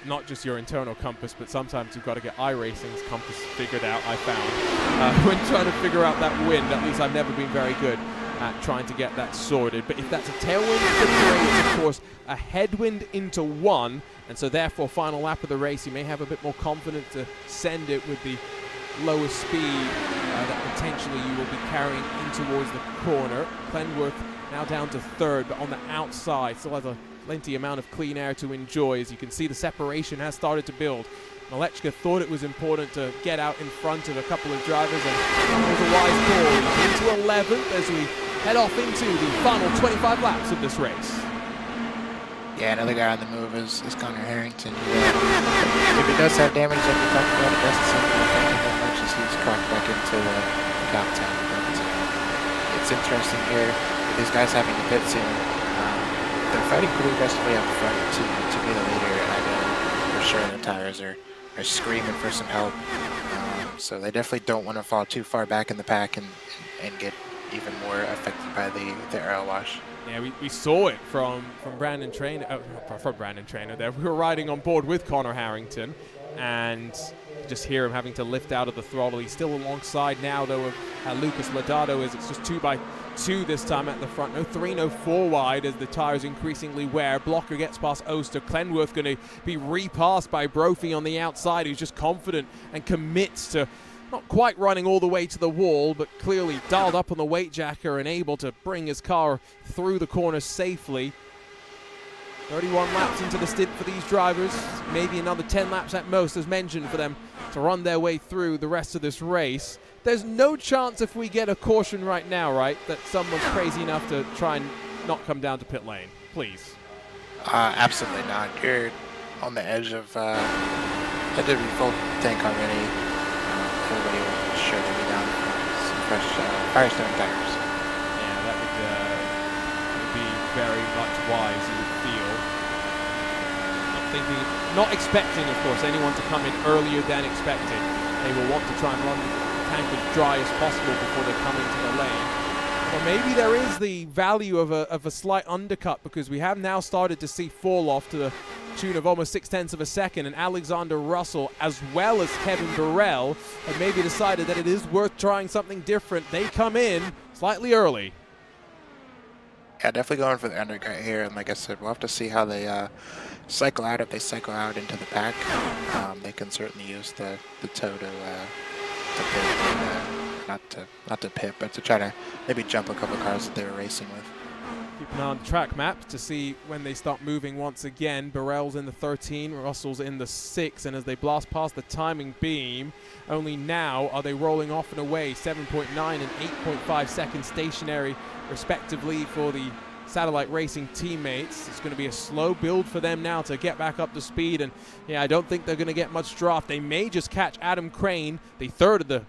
Not just your internal compass, but sometimes you've got to get iRacing's compass figured out, I found. When trying to figure out that wind, at least I've never been very good at trying to get that sorted. But if that's a tailwind into 3, it's of course a headwind into 1, and so therefore final lap of the race, you may have a bit more confidence to send it with the lower speed that potentially you will be carrying in towards the corner. Clenworth now down to 3rd, but on the outside still has a plenty amount of clean air to enjoy. As you can see, the separation has started to build. Malechka thought it was important to get out in front of a couple of drivers, and it was a wise call. Into 11th as we head off into the final 25 laps of this race. Yeah, another guy on the move is Connor Harrington. If he does have damage, like we talked about, it doesn't seem to affect him that much as he's crocked back into the top 10. But it's interesting here with these guys having to pit soon. They're fighting pretty aggressively up front to be the leader, and I know for sure the tires are screaming for some help. So they definitely don't want to fall too far back in the pack and get even more affected by the aero wash. Yeah, we saw it from Brandon Trainer. From Brandon Trainer there. We were riding on board with Connor Harrington, and just hear him having to lift out of the throttle. He's still alongside now, though, of Lucas Lodato. It's just 2x2 this time at the front. No 3, no 4 wide as the tires increasingly wear. Blocker gets past Oster. Clenworth going to be repassed by Brophy on the outside, who's just confident and commits to not quite running all the way to the wall, but clearly dialed up on the weight jacker and able to bring his car through the corner safely. 31 laps into the stint for these drivers. Maybe another 10 laps at most, as mentioned, for them to run their way through the rest of this race. There's no chance if we get a caution right now, right, that someone's crazy enough to try and not come down to pit lane. Please. Absolutely not. You're on the edge of I did full tank already. Everybody will surely be down for some fresh Firestone tires. Yeah, that would be very much wise, you would feel. Not expecting, of course, anyone to come in earlier than expected. They will want to try and run the tank as dry as possible before they come into the lane. Or maybe there is the value of a slight undercut, because we have now started to see fall off to the tune of almost 0.6 of a second, and Alexander Russell as well as Kevin Burrell have maybe decided that it is worth trying something different. They come in slightly early. Yeah, definitely going for the undercut here, and like I said, we'll have to see how they cycle out. If they cycle out into the pack, they can certainly use the toe to pit, not to pit, but to try to maybe jump a couple cars that they were racing with. Keep an eye on the track map to see when they start moving once again. Burrell's in the 13, Russell's in the 6, and as they blast past the timing beam, only now are they rolling off and away, 7.9 and 8.5 seconds stationary respectively for the Satellite Racing teammates. It's going to be a slow build for them now to get back up to speed, and yeah, I don't think they're going to get much draft. They may just catch Adam Crane, the third of the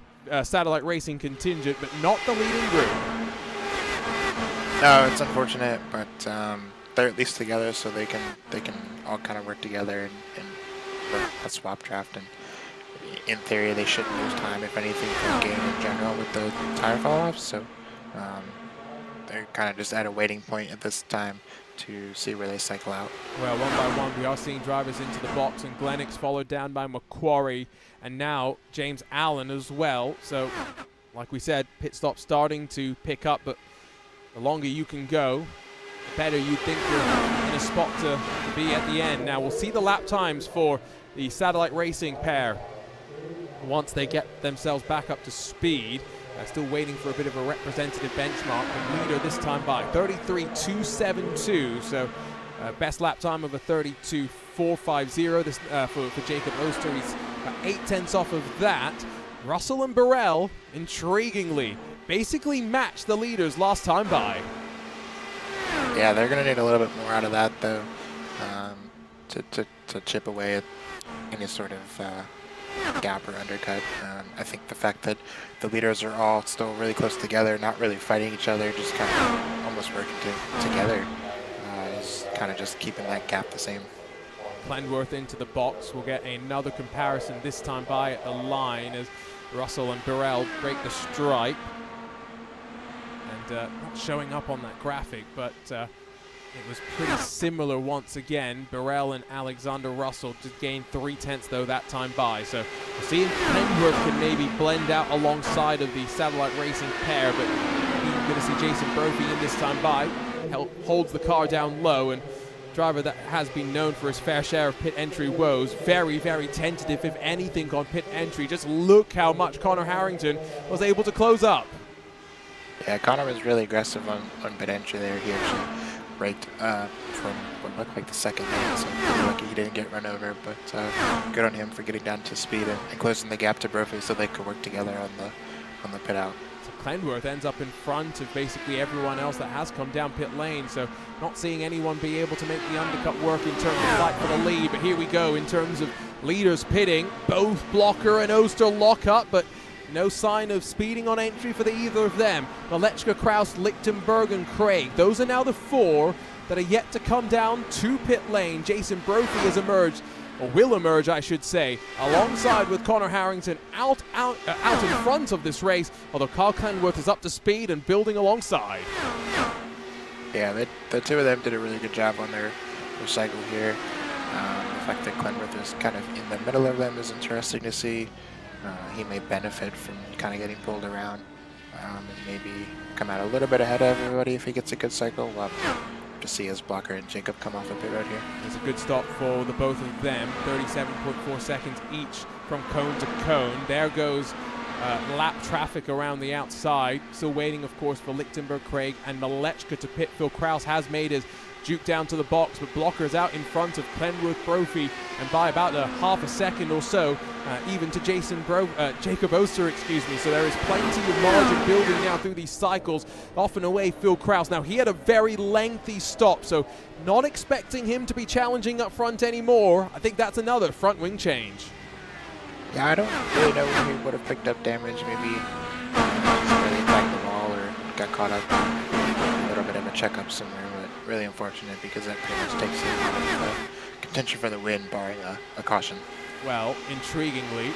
Satellite Racing contingent, but not the leading group. No, it's unfortunate, but they're at least together, so they can all kind of work together and work a swap draft. And in theory, they shouldn't lose time, if anything, for the game in general with the tire fall-offs. So they're kind of just at a waiting point at this time to see where they cycle out. Well, one by one, we are seeing drivers into the box, and Glennick's followed down by Macquarie, and now James Allen as well. So, like we said, pit stop starting to pick up, but the longer you can go, the better you think you're in a spot to be at the end. Now, we'll see the lap times for the Satellite Racing pair once they get themselves back up to speed. Still waiting for a bit of a representative benchmark. The leader this time by 33.272, so best lap time of a 32.450 this, for Jacob Oster. He's 0.8 off of that. Russell and Burrell, intriguingly, basically matched the leaders last time by. Yeah, they're going to need a little bit more out of that, though, to chip away at any sort of gap or undercut. I think the fact that the leaders are all still really close together, not really fighting each other, just kind of almost working together, is kind of just keeping that gap the same. Clenworth into the box. We'll get another comparison this time by at the line as Russell and Burrell break the stripe. And not showing up on that graphic, but it was pretty similar once again. Burrell and Alexander Russell just gained 0.3 though that time by. So we'll see if Clenworth can maybe blend out alongside of the Satellite Racing pair, but you're going to see Jason Brophy in this time by. Holds the car down low, and driver that has been known for his fair share of pit entry woes. Very, very tentative, if anything, on pit entry. Just look how much Connor Harrington was able to close up. Yeah, Connor was really aggressive on pit entry there. He actually raked from what looked like the second lane, so pretty lucky he didn't get run over, but good on him for getting down to speed and closing the gap to Brophy so they could work together on the pit out. So Clenworth ends up in front of basically everyone else that has come down pit lane, so not seeing anyone be able to make the undercut work in terms of fight for the lead. But here we go in terms of leaders pitting. Both Blocker and Oster lock up, but no sign of speeding on entry for either of them. Malechka, Kraus, Lichtenberg, and Craig. Those are now the four that are yet to come down to pit lane. Jason Brophy has emerged, or will emerge, I should say, alongside with Connor Harrington out in front of this race, although Carl Clenworth is up to speed and building alongside. Yeah, the two of them did a really good job on their cycle here. The fact that Clenworth is kind of in the middle of them is interesting to see. He may benefit from kind of getting pulled around and maybe come out a little bit ahead of everybody if he gets a good cycle. We'll have to see as Blocker and Jacob come off the pit road here. It's a good stop for the both of them, 37.4 seconds each from cone to cone. There goes lap traffic around the outside. Still waiting, of course, for Lichtenberg, Craig, and Malechka to pit. Phil Kraus has made his juke down to the box, but Blocker is out in front of Clenworth, Brophy, and by about a half a second or so, even to Jacob Oster, excuse me. So there is plenty of margin building now through these cycles. Off and away, Phil Kraus. Now, he had a very lengthy stop, so not expecting him to be challenging up front anymore. I think that's another front wing change. Yeah, I don't really know if he would have picked up damage. Maybe just really attacked the wall or got caught up in a little bit of a checkup somewhere. But really unfortunate because that pretty much takes him out of contention for the win, barring a caution. Well, intriguingly,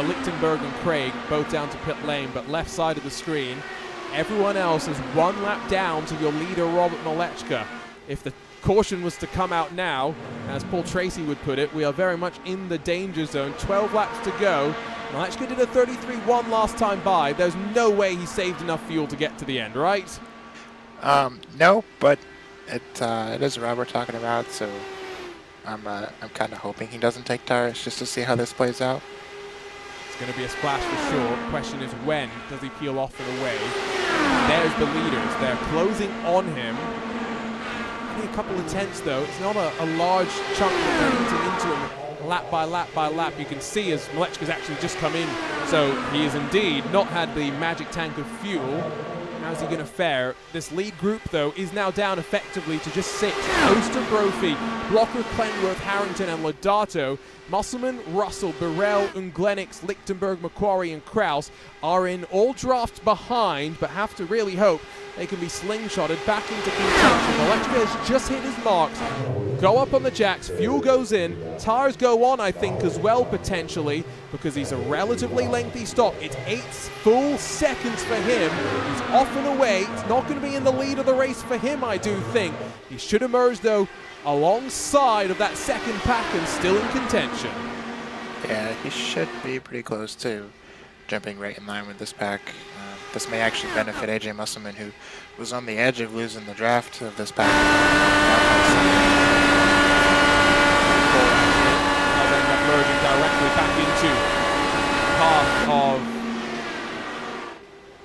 Lichtenberg and Craig both down to pit lane, but left side of the screen, everyone else is one lap down to your leader, Robert Malechka. If the caution was to come out now, as Paul Tracy would put it, we are very much in the danger zone. 12 laps to go. Malechka did a 33.1 last time by. There's no way he saved enough fuel to get to the end, right? No, but it is a ride we're talking about, so I'm kind of hoping he doesn't take tires just to see how this plays out. It's going to be a splash for sure. Question is, when does he peel off and away? There's the leaders. They're closing on him. Only a couple of tenths, though. It's not a large chunk that they're eating into him lap by lap by lap. You can see as Malechka's actually just come in. So he has indeed not had the magic tank of fuel. How's he going to fare? This lead group, though, is now down effectively to just 6. Oster, Brophy, Blocker, Clenworth, Harrington, and Lodato. Musselman, Russell, Burrell, Unglenix, Lichtenberg, Macquarie, and Kraus are in all drafts behind, but have to really hope they can be slingshotted back into contention. Malechka has just hit his marks. Go up on the jacks, fuel goes in, tires go on, I think, as well, potentially, because he's a relatively lengthy stop. It's 8 full seconds for him. He's off and away. It's not going to be in the lead of the race for him, I do think. He should emerge, though, alongside of that second pack and still in contention. Yeah, he should be pretty close to jumping right in line with this pack. This may actually benefit AJ Musselman, who was on the edge of losing the draft of this pack. I'll end up merging directly back into half of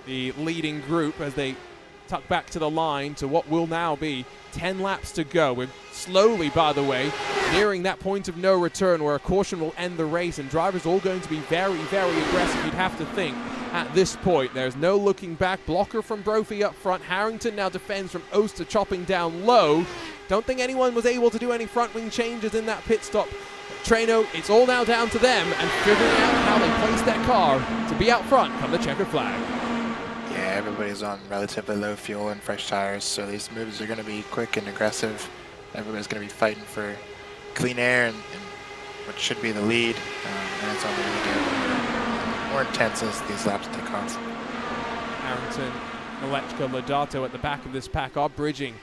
the leading group as they tuck back to the line to what will now be 10 laps to go. We're slowly, by the way, nearing that point of no return where a caution will end the race, and drivers are all going to be very, very aggressive, you'd have to think, at this point. There's no looking back. Blocker from Brophy up front. Harrington now defends from Oster, chopping down low. Don't think anyone was able to do any front wing changes in that pit stop. Treno, it's all now down to them and figuring out how they place that car to be out front come the checkered flag. Yeah, everybody's on relatively low fuel and fresh tires, so these moves are going to be quick and aggressive. Everybody's going to be fighting for clean air and what should be the lead, and it's only going to get more intense as these laps take off. Harrington, Malechka, Lodato at the back of this pack are bridging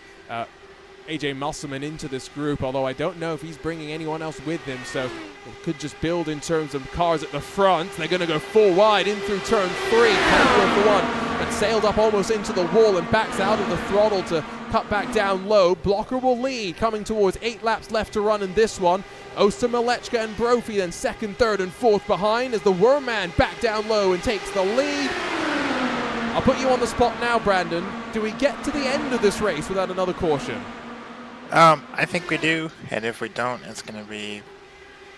AJ Musselman into this group, although I don't know if he's bringing anyone else with him, so it could just build in terms of cars at the front. They're going to go 4 wide in through turn 3. Clenworth for one, but sailed up almost into the wall and backs out of the throttle to cut back down low. Blocker will lead, coming towards 8 laps left to run in this one. Oster, Malechka, and Brophy then second, third, and fourth behind as the Wormman back down low and takes the lead. I'll put you on the spot now, Brandon. Do we get to the end of this race without another caution? I think we do, and if we don't, it's going to be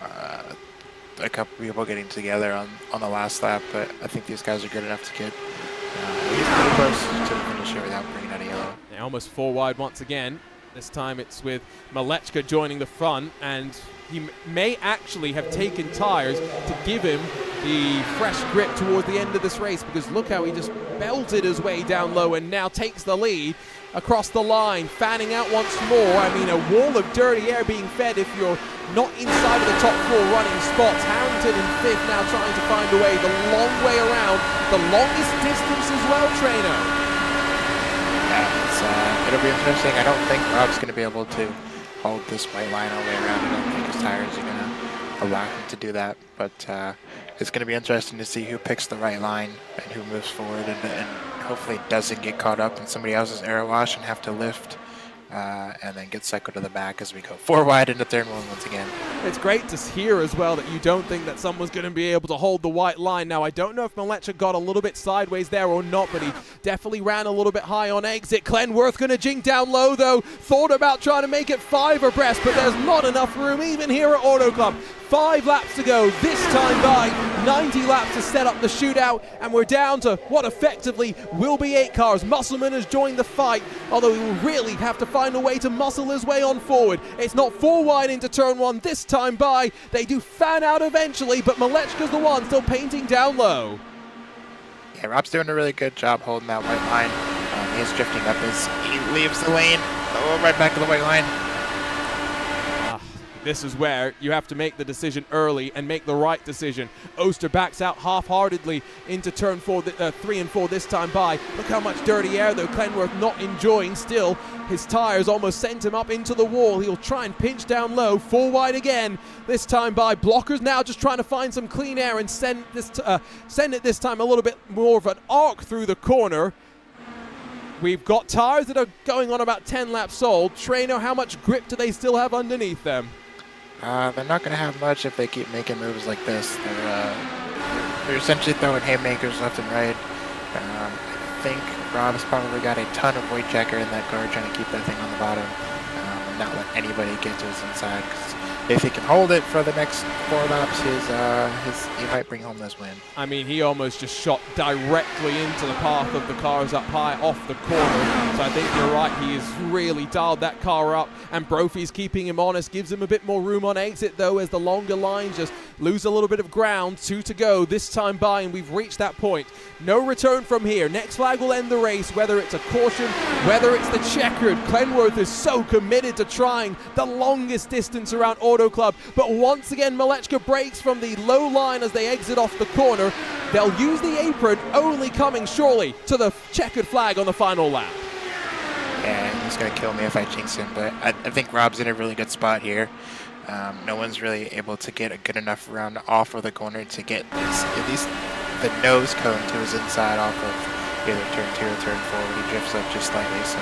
a couple people getting together on the last lap, but I think these guys are good enough to get pretty close to the finish here without bringing out a yellow. Yeah, almost 4 wide once again. This time it's with Malechka joining the front, and he may actually have taken tires to give him the fresh grip towards the end of this race, because look how he just belted his way down low and now takes the lead across the line, fanning out once more. I mean, a wall of dirty air being fed if you're not inside of the top 4 running spots. Harrington in 5th now trying to find a way the long way around, the longest distance as well, Treno. Yeah, it'll be interesting. I don't think Rob's going to be able to hold this white line all the way around. I don't think his tires are going to allow him to do that, but it's going to be interesting to see who picks the right line and who moves forward and hopefully doesn't get caught up in somebody else's air wash and have to lift and then get cycled to the back as we go 4 wide into turn 1 once again. It's great to hear as well that you don't think that someone's going to be able to hold the white line. Now, I don't know if Malechka got a little bit sideways there or not, but he definitely ran a little bit high on exit. Clenworth going to jink down low, though. Thought about trying to make it 5 abreast, but there's not enough room even here at Auto Club. 5 laps to go, this time by 90 laps to set up the shootout, and we're down to what effectively will be 8 cars. Musselman has joined the fight, although he will really have to find a way to muscle his way on forward. It's not 4 wide into turn 1 this time by. They do fan out eventually, but Malechka's the one still painting down low. Yeah, Rob's doing a really good job holding that white line. He's drifting up as he leaves the lane. Oh, right back to the white line. This is where you have to make the decision early and make the right decision. Oster backs out half-heartedly into turn 3 and 4 this time by. Look how much dirty air, though. Clenworth not enjoying still. His tires almost sent him up into the wall. He'll try and pinch down low. 4 wide again this time by. Blockers now just trying to find some clean air and send it this time a little bit more of an arc through the corner. We've got tires that are going on about 10 laps old. Treno, how much grip do they still have underneath them? They're not going to have much if they keep making moves like this. They're essentially throwing haymakers left and right. I think Rob's probably got a ton of weight checker in that car trying to keep that thing on the bottom and not let anybody get to his inside. 'Cause if he can hold it for the next 4 laps, he might bring home this win. I mean, he almost just shot directly into the path of the cars up high off the corner. So I think you're right. He has really dialed that car up, and Brophy's keeping him honest, gives him a bit more room on exit, though, as the longer lines just lose a little bit of ground. 2 to go this time by, and we've reached that point. No return from here. Next flag will end the race, whether it's a caution, whether it's the checkered. Clenworth is so committed to trying the longest distance around Auto Club, but once again Malechka breaks from the low line as they exit off the corner. They'll use the apron, only coming surely to the checkered flag on the final lap. Yeah, he's going to kill me if I jinx him, but I think Rob's in a really good spot here. No one's really able to get a good enough round off of the corner to get at least the nose cone to his inside off of either turn 2 or turn 4 when he drifts up just slightly. So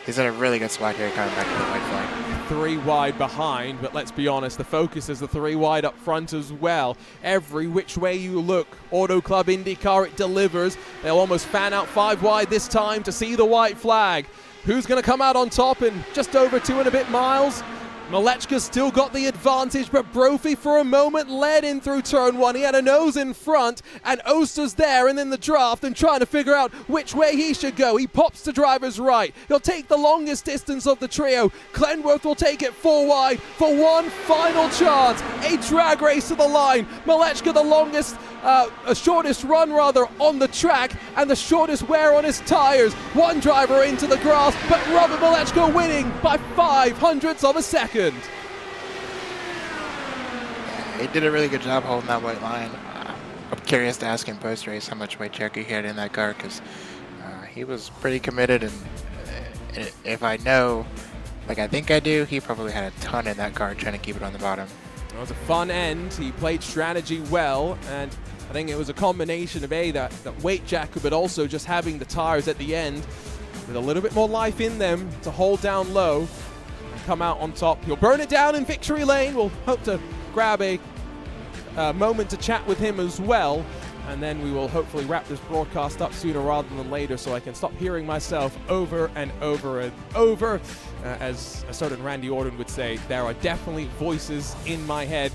he's in a really good spot here coming back to the white flag. 3 wide behind, but let's be honest, the focus is the 3 wide up front as well. Every which way you look, Auto Club IndyCar, it delivers. They'll almost fan out 5 wide this time to see the white flag. Who's going to come out on top in just over 2 and a bit miles? Malechka's still got the advantage, but Brophy for a moment led in through turn 1. He had a nose in front, and Oster's there and in the draft and trying to figure out which way he should go. He pops to driver's right. He'll take the longest distance of the trio. Clenworth will take it 4 wide for one final chance. A drag race to the line. Malechka the longest, shortest run rather on the track and the shortest wear on his tires. One driver into the grass, but Robert Malechka winning by 0.05 of a second. He did a really good job holding that white line. I'm curious to ask him post-race how much weight checker he had in that car, because he was pretty committed, and if I know, like I think I do, he probably had a ton in that car trying to keep it on the bottom. It was a fun end. He played strategy well, and I think it was a combination of that weight jacker, but also just having the tires at the end with a little bit more life in them to hold down low and come out on top. He'll burn it down in victory lane. We'll hope to grab a moment to chat with him as well, and then we will hopefully wrap this broadcast up sooner rather than later so I can stop hearing myself over and over and over. As a certain Randy Orton would say, there are definitely voices in my head.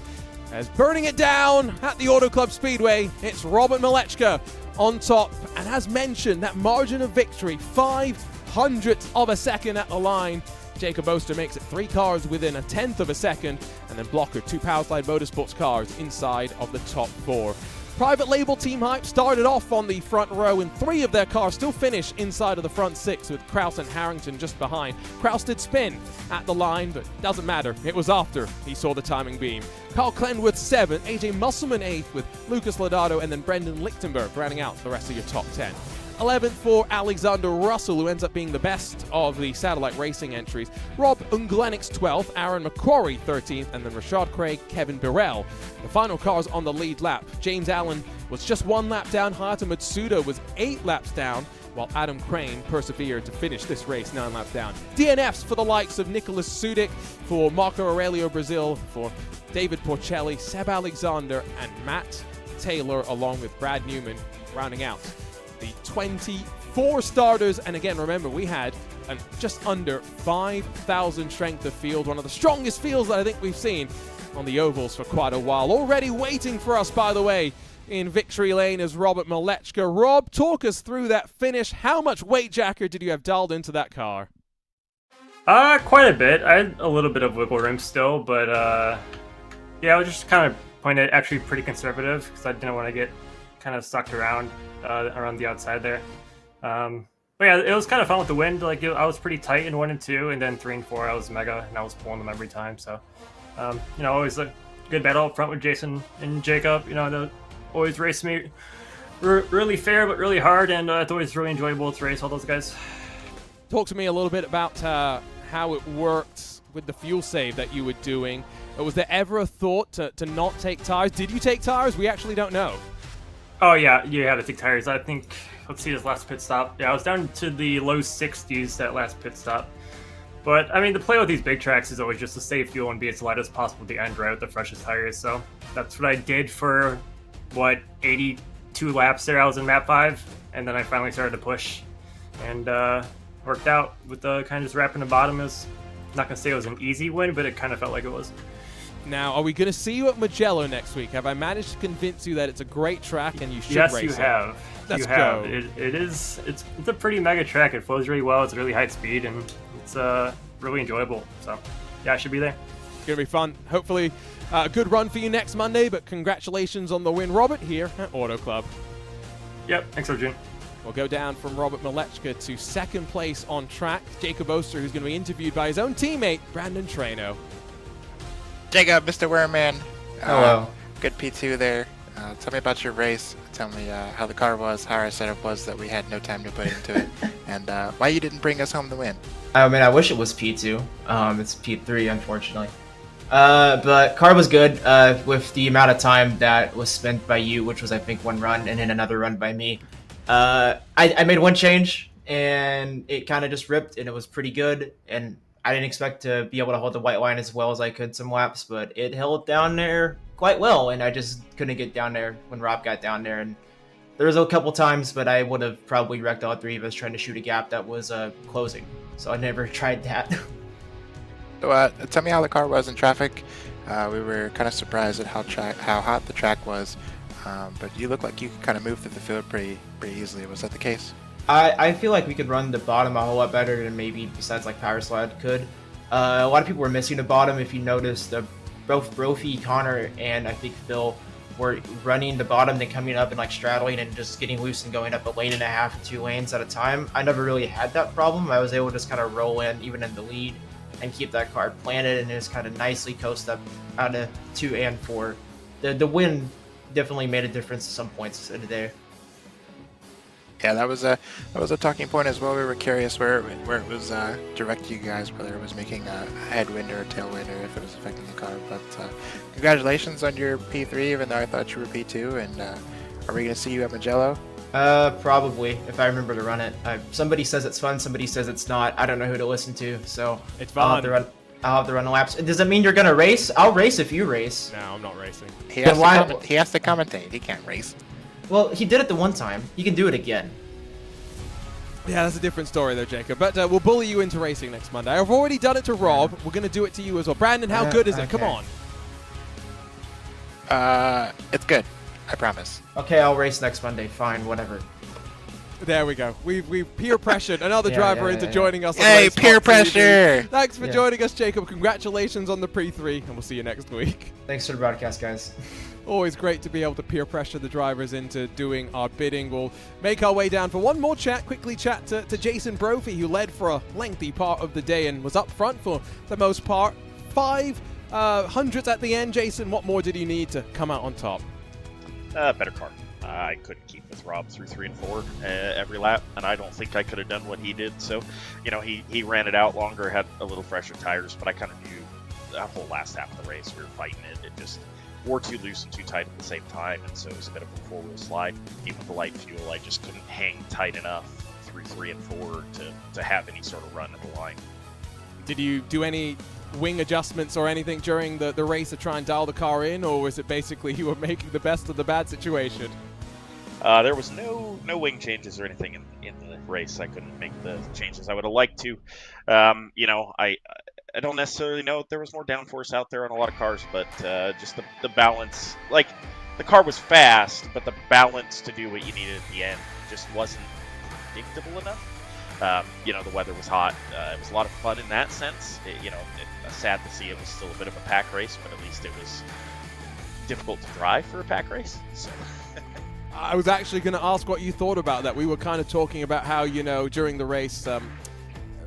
As burning it down at the Auto Club Speedway, it's Robert Malechka on top, and as mentioned, that margin of victory, 0.05 of a second at the line. Jacob Oster makes it 3 cars within 1/10 of a second, and then Blocker, 2 Powerslide Motorsports cars inside of the top 4. Private label Team Hype started off on the front row, and 3 of their cars still finish inside of the front 6, with Kraus and Harrington just behind. Kraus did spin at the line, but doesn't matter. It was after he saw the timing beam. Carl Clenworth 7th, AJ Musselman 8th, with Lucas Lodato and then Brendan Lichtenberg rounding out the rest of your top 10. 11th for Alexander Russell, who ends up being the best of the satellite racing entries. Rob Unglenix 12th, Aaron McQuarrie 13th, and then Rashad Craig, Kevin Burrell. The final cars on the lead lap. James Allen was just 1 lap down. Hayato Matsuda was 8 laps down, while Adam Crane persevered to finish this race 9 laps down. DNFs for the likes of Nicholas Sudik, for Marco Aurelio Brazil, for David Porcelli, Seb Alexander, and Matt Taylor, along with Brad Newman, rounding out the 24 starters. And again, remember, we had just under 5,000 strength of field, one of the strongest fields that I think we've seen on the ovals for quite a while. Already waiting for us, by the way, in victory lane is Robert Malechka. Rob, talk us through that finish. How much weight jacker did you have dialed into that car? Quite a bit. I had a little bit of wiggle room still, but yeah, I was just kind of playing it actually pretty conservative because I didn't want to get kind of sucked around the outside there. But yeah, it was kind of fun with the wind. Like I was pretty tight in 1 and 2, and then 3 and 4 I was mega, and I was pulling them every time. So always a good battle up front with Jason and Jacob. They always race me really fair but really hard, and it's always really enjoyable to race all those guys. Talk to me a little bit about how it worked with the fuel save that you were doing. Was there ever a thought to not take tires? Did you take tires? We actually don't know. Oh yeah, you had to take tires. I think, let's see, this last pit stop. Yeah, I was down to the low 60s that last pit stop. But I mean, the play with these big tracks is always just to save fuel and be as light as possible at the end, right, with the freshest tires. So that's what I did for 82 2 laps there, I was in map 5, and then I finally started to push, and worked out with the kind of just wrapping the bottom. Is not gonna say it was an easy win, but it kind of felt like it was. Now, are we going to see you at Mugello next week? Have I managed to convince you that it's a great track and you should race it? Yes, you have. Let's go. It's a pretty mega track. It flows really well. It's really high speed, and it's really enjoyable. So, yeah, I should be there. It's going to be fun. Hopefully, a good run for you next Monday, but congratulations on the win, Robert, here at Auto Club. Yep, thanks, Arjun. We'll go down from Robert Malechka to second place on track. Jacob Oster, who's going to be interviewed by his own teammate, Brandon Treno. Jacob, Mr. Wearman. Hello. Good P2 there. Tell me about your race. Tell me how the car was, how our setup was that we had no time to put into it, and why you didn't bring us home the win. I mean, I wish it was P2. It's P3, unfortunately. But car was good with the amount of time that was spent by you, which was, I think, 1 run, and then another run by me. I made 1 change, and it kind of just ripped, and it was pretty good, and I didn't expect to be able to hold the white line as well as I could some laps, but it held down there quite well, and I just couldn't get down there when Rob got down there. And there was a couple times, but I would have probably wrecked all 3 of us trying to shoot a gap that was closing. So I never tried that. So tell me how the car was in traffic. We were kind of surprised at how hot the track was, but you look like you could kind of move through the field pretty easily. Was that the case? I feel like we could run the bottom a whole lot better than maybe besides like Power Slide could. A lot of people were missing the bottom. If you noticed, both Brophy, Connor, and I think Phil were running the bottom, then coming up and like straddling and just getting loose and going up a lane and a half and 2 lanes at a time. I never really had that problem. I was able to just kind of roll in even in the lead and keep that car planted and just kind of nicely coast up out of 2 and 4. The wind definitely made a difference at some points in the day. Yeah, that was a talking point as well. We were curious where it was directed you guys, whether it was making a headwind or a tailwind, or if it was affecting the car. But congratulations on your P3, even though I thought you were P2. And are we going to see you at Mugello? Probably, if I remember to run it. Somebody says it's fun, somebody says it's not. I don't know who to listen to, so It's fun. I'll have to run the laps. Does that mean you're going to race? I'll race if you race. No, I'm not racing. He has to commentate. He can't race. Well, he did it the one time. He can do it again. Yeah, that's a different story though, Jacob. But we'll bully you into racing next Monday. I've already done it to Rob. We're going to do it to you as well. Brandon, how good is it? Come on. It's good. I promise. Okay, I'll race next Monday. Fine, whatever. There we go. We've peer pressured another driver into joining us. Hey, on peer RaceSpotTV. pressure! Thanks for joining us, Jacob. Congratulations on the P3, and we'll see you next week. Thanks for the broadcast, guys. Always great to be able to peer pressure the drivers into doing our bidding. We'll make our way down for one more chat, quickly chat to Jason Brophy, who led for a lengthy part of the day and was up front for the most part. 500s at the end. Jason, what more did you need to come out on top? Better car. I couldn't keep with Rob through 3 and 4 every lap, and I don't think I could have done what he did. So, he ran it out longer, had a little fresher tires, but I kind of knew that whole last half of the race we were fighting it. It just wore too loose and too tight at the same time, and so it was a bit of a 4-wheel slide. Even with the light fuel, I just couldn't hang tight enough through 3 and 4 to have any sort of run at the line. Did you do any wing adjustments or anything during the race to try and dial the car in, or was it basically you were making the best of the bad situation? There was no wing changes or anything in the race. I couldn't make the changes I would have liked to. I don't necessarily know if there was more downforce out there on a lot of cars, but just the balance. Like, the car was fast, but the balance to do what you needed at the end just wasn't predictable enough. The weather was hot. It was a lot of fun in that sense. Sad to see it was still a bit of a pack race, but at least it was difficult to drive for a pack race. So. I was actually going to ask what you thought about that. We were kind of talking about how, during the race,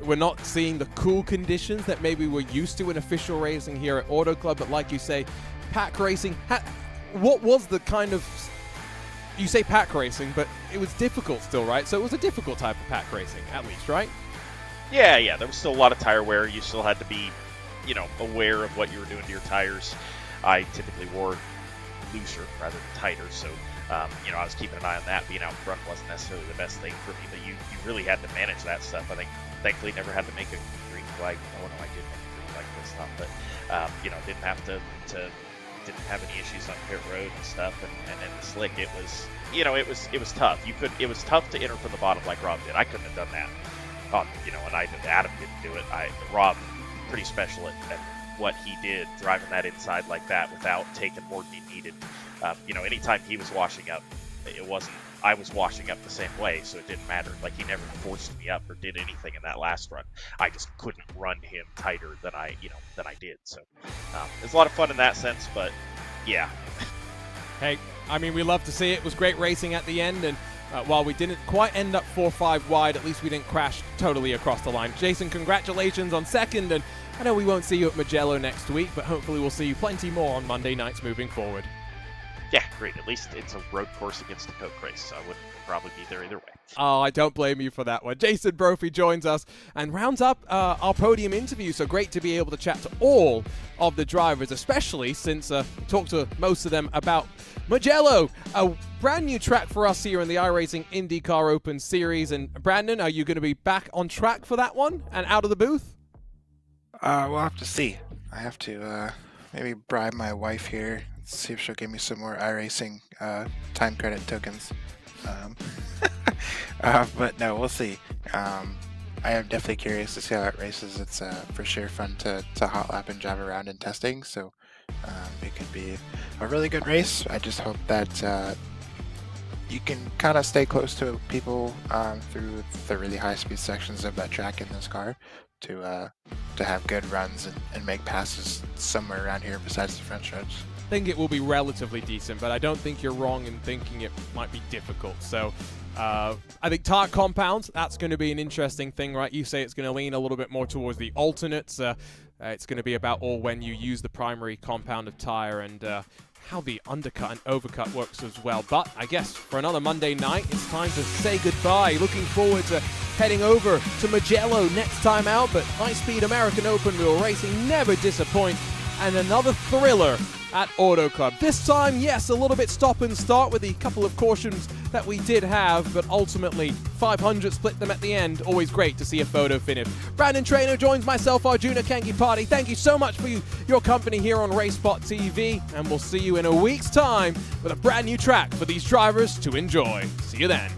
we're not seeing the cool conditions that maybe we're used to in official racing here at Auto Club. But like you say, pack racing, what was the kind of... You say pack racing, but it was difficult still, right? So it was a difficult type of pack racing, at least, right? Yeah. There was still a lot of tire wear. You still had to be, aware of what you were doing to your tires. I typically wore looser rather than tighter, so I was keeping an eye on that. Being out front wasn't necessarily the best thing for me, but you really had to manage that stuff. I think, thankfully, never had to make a green flag. Oh no, I did make a green flag this time, but didn't have to didn't have any issues on pit road and stuff, and in the slick, it was, you know, it was tough. It was tough to enter from the bottom like Rob did. I couldn't have done that. You know, and Adam didn't do it. Rob, pretty special at what he did, driving that inside like that without taking more than he needed. You know, anytime he was washing up, I was washing up the same way, so it didn't matter. Like, he never forced me up or did anything in that last run. I just couldn't run him tighter than I did. So it's a lot of fun in that sense, but yeah. Hey, I mean, we love to see it. It was great racing at the end, and while we didn't quite end up 4-5 wide, at least we didn't crash totally across the line. Jason, congratulations on second, and I know we won't see you at Mugello next week, but hopefully we'll see you plenty more on Monday nights moving forward. Yeah, great. At least it's a road course against a Coke race, so I wouldn't probably be there either way. Oh, I don't blame you for that one. Jason Brophy joins us and rounds up our podium interview, so great to be able to chat to all of the drivers, especially since we talked to most of them about Mugello, a brand new track for us here in the iRacing IndyCar Open Series. And Brandon, are you going to be back on track for that one and out of the booth? We'll have to see. I have to maybe bribe my wife here, see if she'll give me some more iRacing time credit tokens. But no, we'll see. I am definitely curious to see how it races. It's for sure fun to hot lap and drive around in testing, so it could be a really good race. I just hope that you can kind of stay close to people through the really high speed sections of that track in this car to have good runs and make passes somewhere around here besides the front stretch. I think it will be relatively decent, but I don't think you're wrong in thinking it might be difficult. So I think tire compounds, that's going to be an interesting thing, right? You say it's going to lean a little bit more towards the alternates. It's going to be about when you use the primary compound of tire and how the undercut and overcut works as well. But I guess for another Monday night, it's time to say goodbye. Looking forward to heading over to Mugello next time out, but high-speed American open wheel racing never disappoints, and another thriller at Auto Club. This time, yes, a little bit stop and start with the couple of cautions that we did have, but ultimately 500 split them at the end. Always great to see a photo finish. Brandon Trainer joins myself, Arjuna Kankipati. Thank you so much for your company here on RaceSpotTV, and we'll see you in a week's time with a brand new track for these drivers to enjoy. See you then.